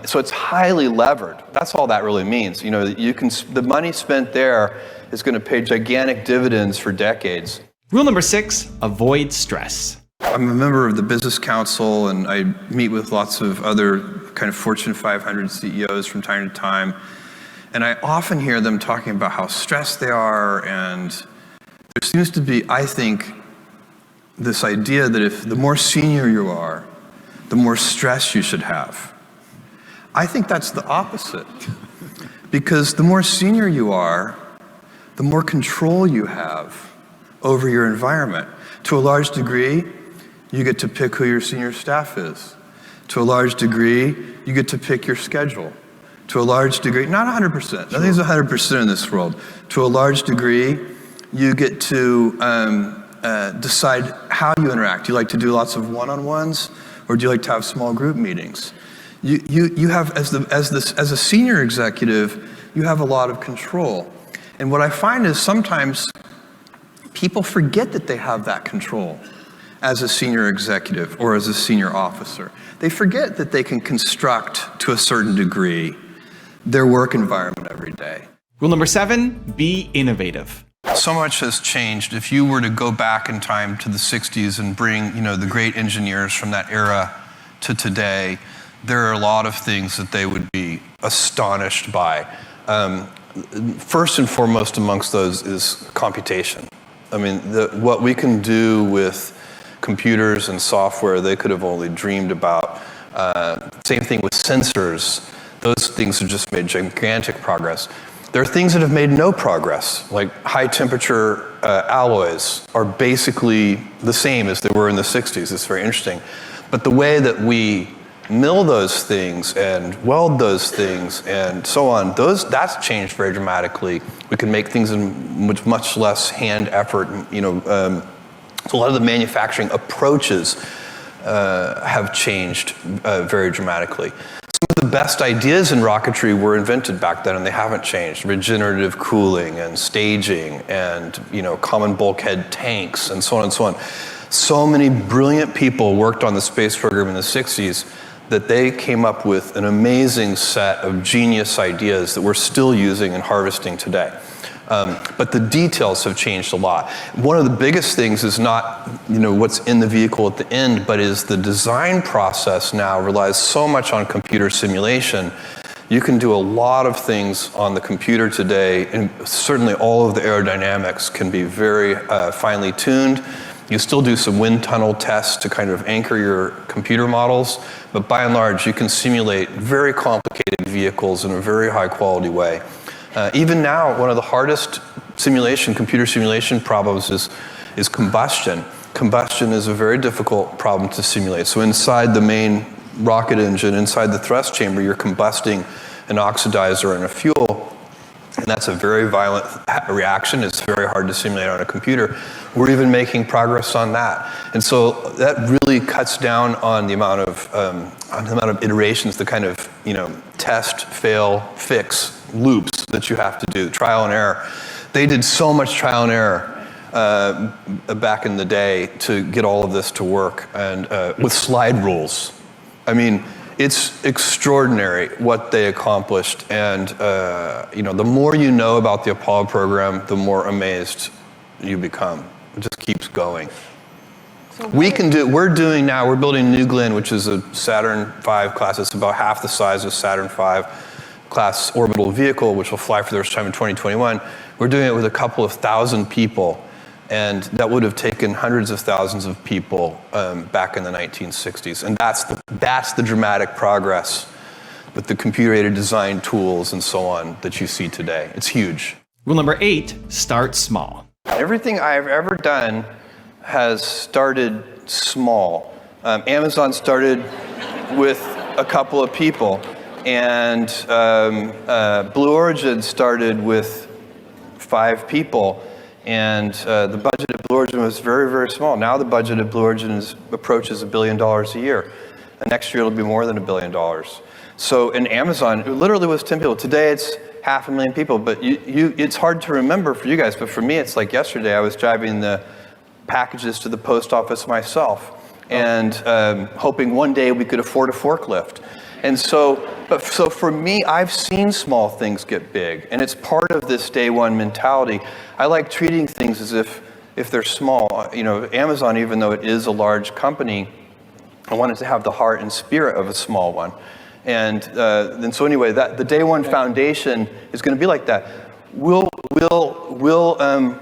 So it's highly levered. That's all that really means. The money spent there is going to pay gigantic dividends for decades. Rule number 6, avoid stress. I'm a member of the Business Council, and I meet with lots of other kind of Fortune 500 CEOs from time to time. And I often hear them talking about how stressed they are, and there seems to be, I think, this idea that if the more senior you are, the more stress you should have. I think that's the opposite. Because the more senior you are, the more control you have over your environment. To a large degree, you get to pick who your senior staff is. To a large degree, you get to pick your schedule. To a large degree, not 100%, nothing's 100% in this world. To a large degree, you get to decide how you interact. Do you like to do lots of one-on-ones, or do you like to have small group meetings? You have, as a senior executive, you have a lot of control. And what I find is sometimes people forget that they have that control as a senior executive or as a senior officer. They forget that they can construct, to a certain degree, their work environment every day. Rule number 7, be innovative. So much has changed. If you were to go back in time to the 60s and bring, the great engineers from that era to today, there are a lot of things that they would be astonished by. First and foremost amongst those is computation. I mean, what we can do with computers and software, they could have only dreamed about. Same thing with sensors. Those things have just made gigantic progress. There are things that have made no progress, like high temperature alloys are basically the same as they were in the 60s. It's very interesting. But the way that we mill those things and weld those things and so on, that's changed very dramatically. We can make things in much less hand effort. So a lot of the manufacturing approaches have changed very dramatically. Some of the best ideas in rocketry were invented back then, and they haven't changed. Regenerative cooling and staging and common bulkhead tanks and so on and so on. So many brilliant people worked on the space program in the 60s that they came up with an amazing set of genius ideas that we're still using and harvesting today. But the details have changed a lot. One of the biggest things is not what's in the vehicle at the end, but is the design process now relies so much on computer simulation. You can do a lot of things on the computer today, and certainly all of the aerodynamics can be very finely tuned. You still do some wind tunnel tests to kind of anchor your computer models, but by and large, you can simulate very complicated vehicles in a very high quality way. Even now, one of the hardest computer simulation problems is combustion. Combustion is a very difficult problem to simulate. So inside the main rocket engine, inside the thrust chamber, you're combusting an oxidizer and a fuel. And that's a very violent reaction. It's very hard to simulate on a computer. We're even making progress on that. And so that really cuts down on the amount of iterations, the kind of, test, fail, fix loops that you have to do, trial and error. They did so much trial and error back in the day to get all of this to work, and with slide rules. I mean, it's extraordinary what they accomplished, and the more you know about the Apollo program, the more amazed you become. It just keeps going. So we're building New Glenn, which is a Saturn V class. It's about half the size of Saturn V class orbital vehicle, which will fly for the first time in 2021. We're doing it with a couple of thousand people, and that would have taken hundreds of thousands of people back in the 1960s. And that's the dramatic progress with the computer-aided design tools and so on that you see today. It's huge. Rule number 8, start small. Everything I've ever done has started small. Amazon started with a couple of people, and Blue Origin started with 5 people. And the budget of Blue Origin was very, very small. Now the budget of Blue Origin approaches $1 billion a year. And next year it'll be more than $1 billion. So in Amazon, it literally was 10 people. Today it's 500,000 people. But it's hard to remember for you guys. But for me, it's like yesterday I was driving the packages to the post office myself, and hoping one day we could afford a forklift. And so for me, I've seen small things get big, and it's part of this day one mentality. I like treating things as if they're small. Amazon, even though it is a large company, I wanted to have the heart and spirit of a small one. And so anyway, the day one foundation is going to be like that. We'll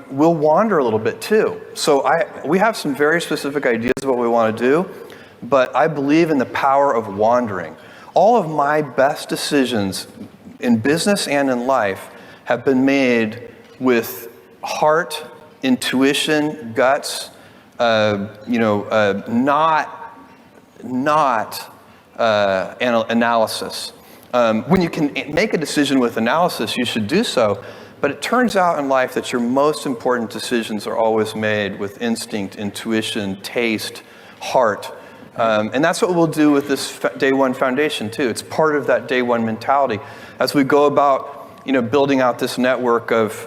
wander a little bit too. So we have some very specific ideas of what we want to do, but I believe in the power of wandering. All of my best decisions in business and in life have been made with heart, intuition, guts, not analysis. When you can make a decision with analysis, you should do so. But it turns out in life that your most important decisions are always made with instinct, intuition, taste, heart. And that's what we'll do with this day one foundation too. It's part of that day one mentality. As we go about, building out this network of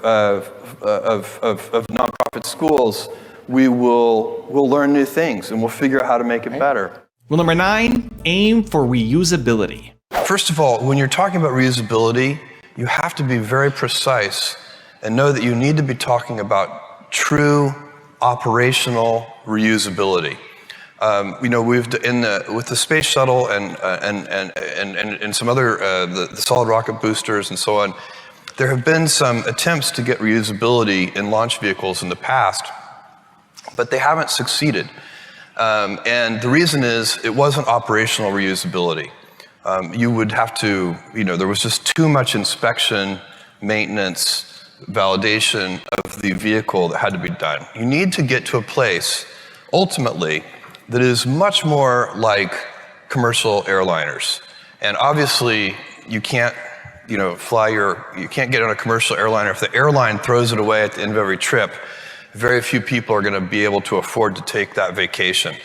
nonprofit schools, we'll learn new things and we'll figure out how to make it better. Rule number 9, aim for reusability. First of all, when you're talking about reusability, you have to be very precise and know that you need to be talking about true operational reusability. With the space shuttle and some other the solid rocket boosters and so on, there have been some attempts to get reusability in launch vehicles in the past, but they haven't succeeded. And the reason is it wasn't operational reusability. You would have to, there was just too much inspection, maintenance, validation of the vehicle that had to be done. You need to get to a place, ultimately, that is much more like commercial airliners. And obviously, you can't, you can't get on a commercial airliner. If the airline throws it away at the end of every trip, very few people are going to be able to afford to take that vacation.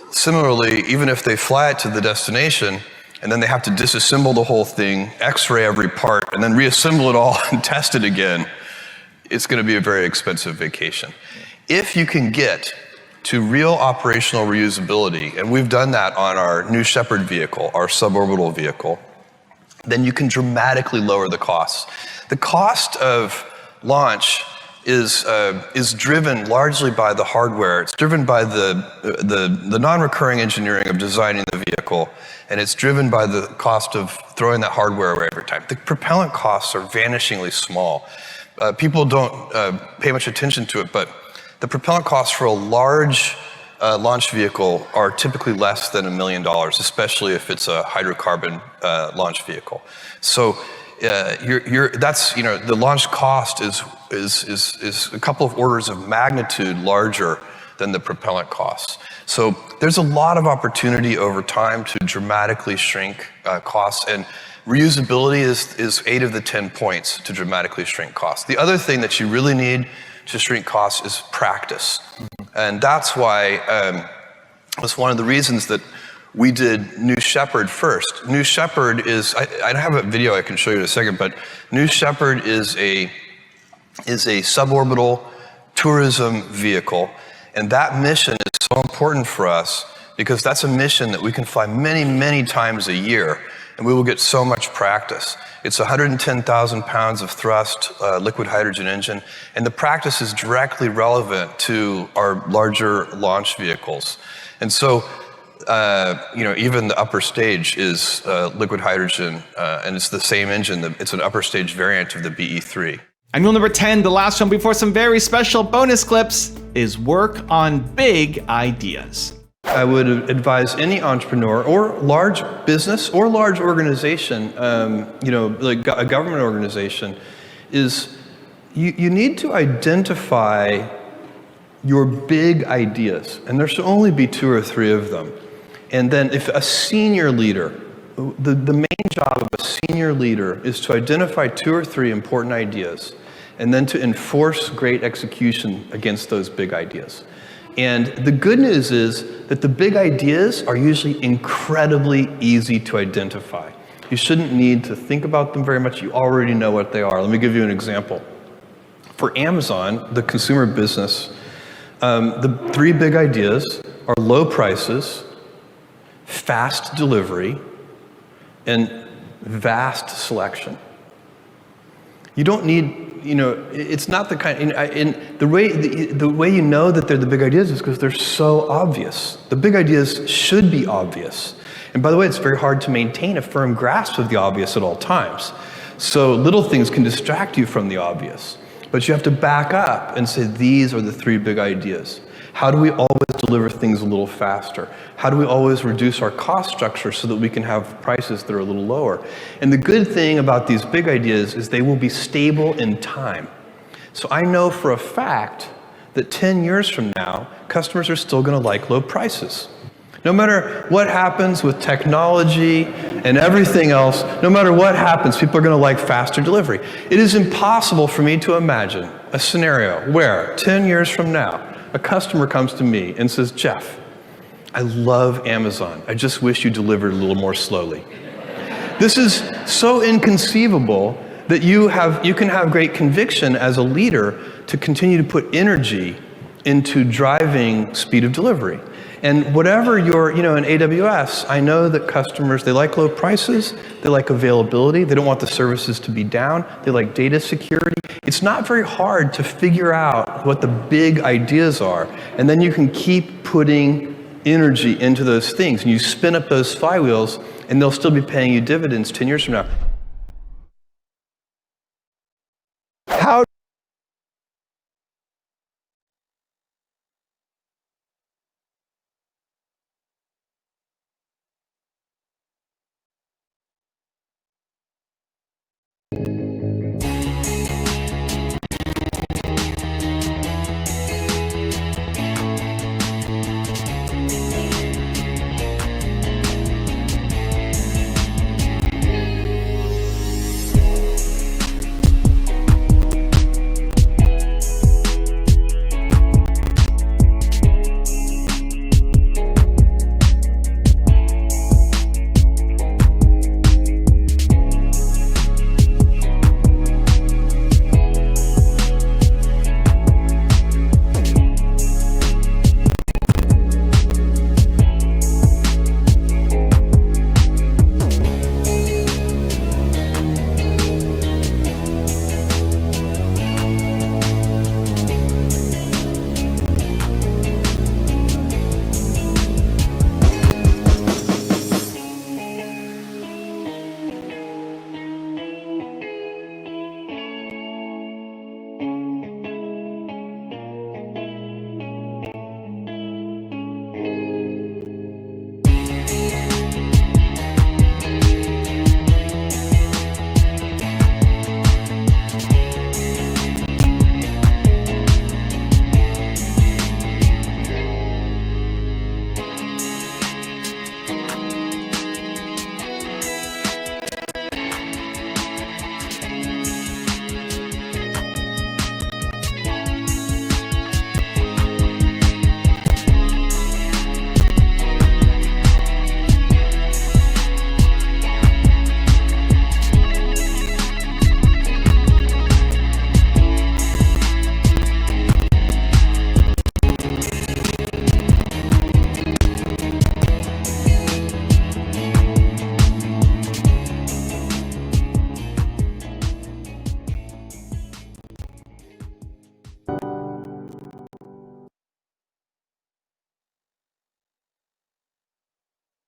Similarly, even if they fly it to the destination, and then they have to disassemble the whole thing, x-ray every part, and then reassemble it all and test it again, it's going to be a very expensive vacation. If you can get to real operational reusability, and we've done that on our New Shepard vehicle, our suborbital vehicle, then you can dramatically lower the costs. The cost of launch is driven largely by the hardware. It's driven by the non-recurring engineering of designing the vehicle, and it's driven by the cost of throwing that hardware away every time. The propellant costs are vanishingly small. People don't pay much attention to it, but the propellant costs for a large launch vehicle are typically less than $1 million, especially if it's a hydrocarbon launch vehicle. So the launch cost is a couple of orders of magnitude larger than the propellant costs. So there's a lot of opportunity over time to dramatically shrink costs. And reusability is 8 of the 10 points to dramatically shrink costs. The other thing that you really need to shrink costs is practice. And that's why, that's one of the reasons that we did New Shepard first. New Shepard is, I have a video I can show you in a second, but New Shepard is a suborbital tourism vehicle. And that mission is so important for us because that's a mission that we can fly many, many times a year, and we will get so much practice. It's 110,000 pounds of thrust, liquid hydrogen engine, and the practice is directly relevant to our larger launch vehicles. And so, even the upper stage is liquid hydrogen, and it's the same engine. It's an upper stage variant of the BE3. And rule number 10, the last one before some very special bonus clips, is work on big ideas. I would advise any entrepreneur or large business or large organization, like a government organization, is you need to identify your big ideas. And there should only be 2 or 3 of them. And then if a senior leader, the main job of a senior leader is to identify 2 or 3 important ideas and then to enforce great execution against those big ideas. And the good news is that the big ideas are usually incredibly easy to identify. You shouldn't need to think about them very much. You already know what they are. Let me give you an example. For Amazon, the consumer business, the 3 big ideas are low prices, fast delivery, and vast selection. You don't need, it's not the kind, the way you know that they're the big ideas is because they're so obvious. The big ideas should be obvious. And by the way, it's very hard to maintain a firm grasp of the obvious at all times. So little things can distract you from the obvious. But you have to back up and say, these are the 3 big ideas. How do we always deliver things a little faster? How do we always reduce our cost structure so that we can have prices that are a little lower? And the good thing about these big ideas is they will be stable in time. So I know for a fact that 10 years from now, customers are still going to like low prices. No matter what happens with technology and everything else, no matter what happens, people are going to like faster delivery. It is impossible for me to imagine a scenario where 10 years from now, a customer comes to me and says, Jeff, I love Amazon. I just wish you delivered a little more slowly. This is so inconceivable that you can have great conviction as a leader to continue to put energy into driving speed of delivery. And whatever you're, in AWS, I know that customers, they like low prices, they like availability, they don't want the services to be down, they like data security. It's not very hard to figure out what the big ideas are, and then you can keep putting energy into those things, and you spin up those flywheels, and they'll still be paying you dividends 10 years from now.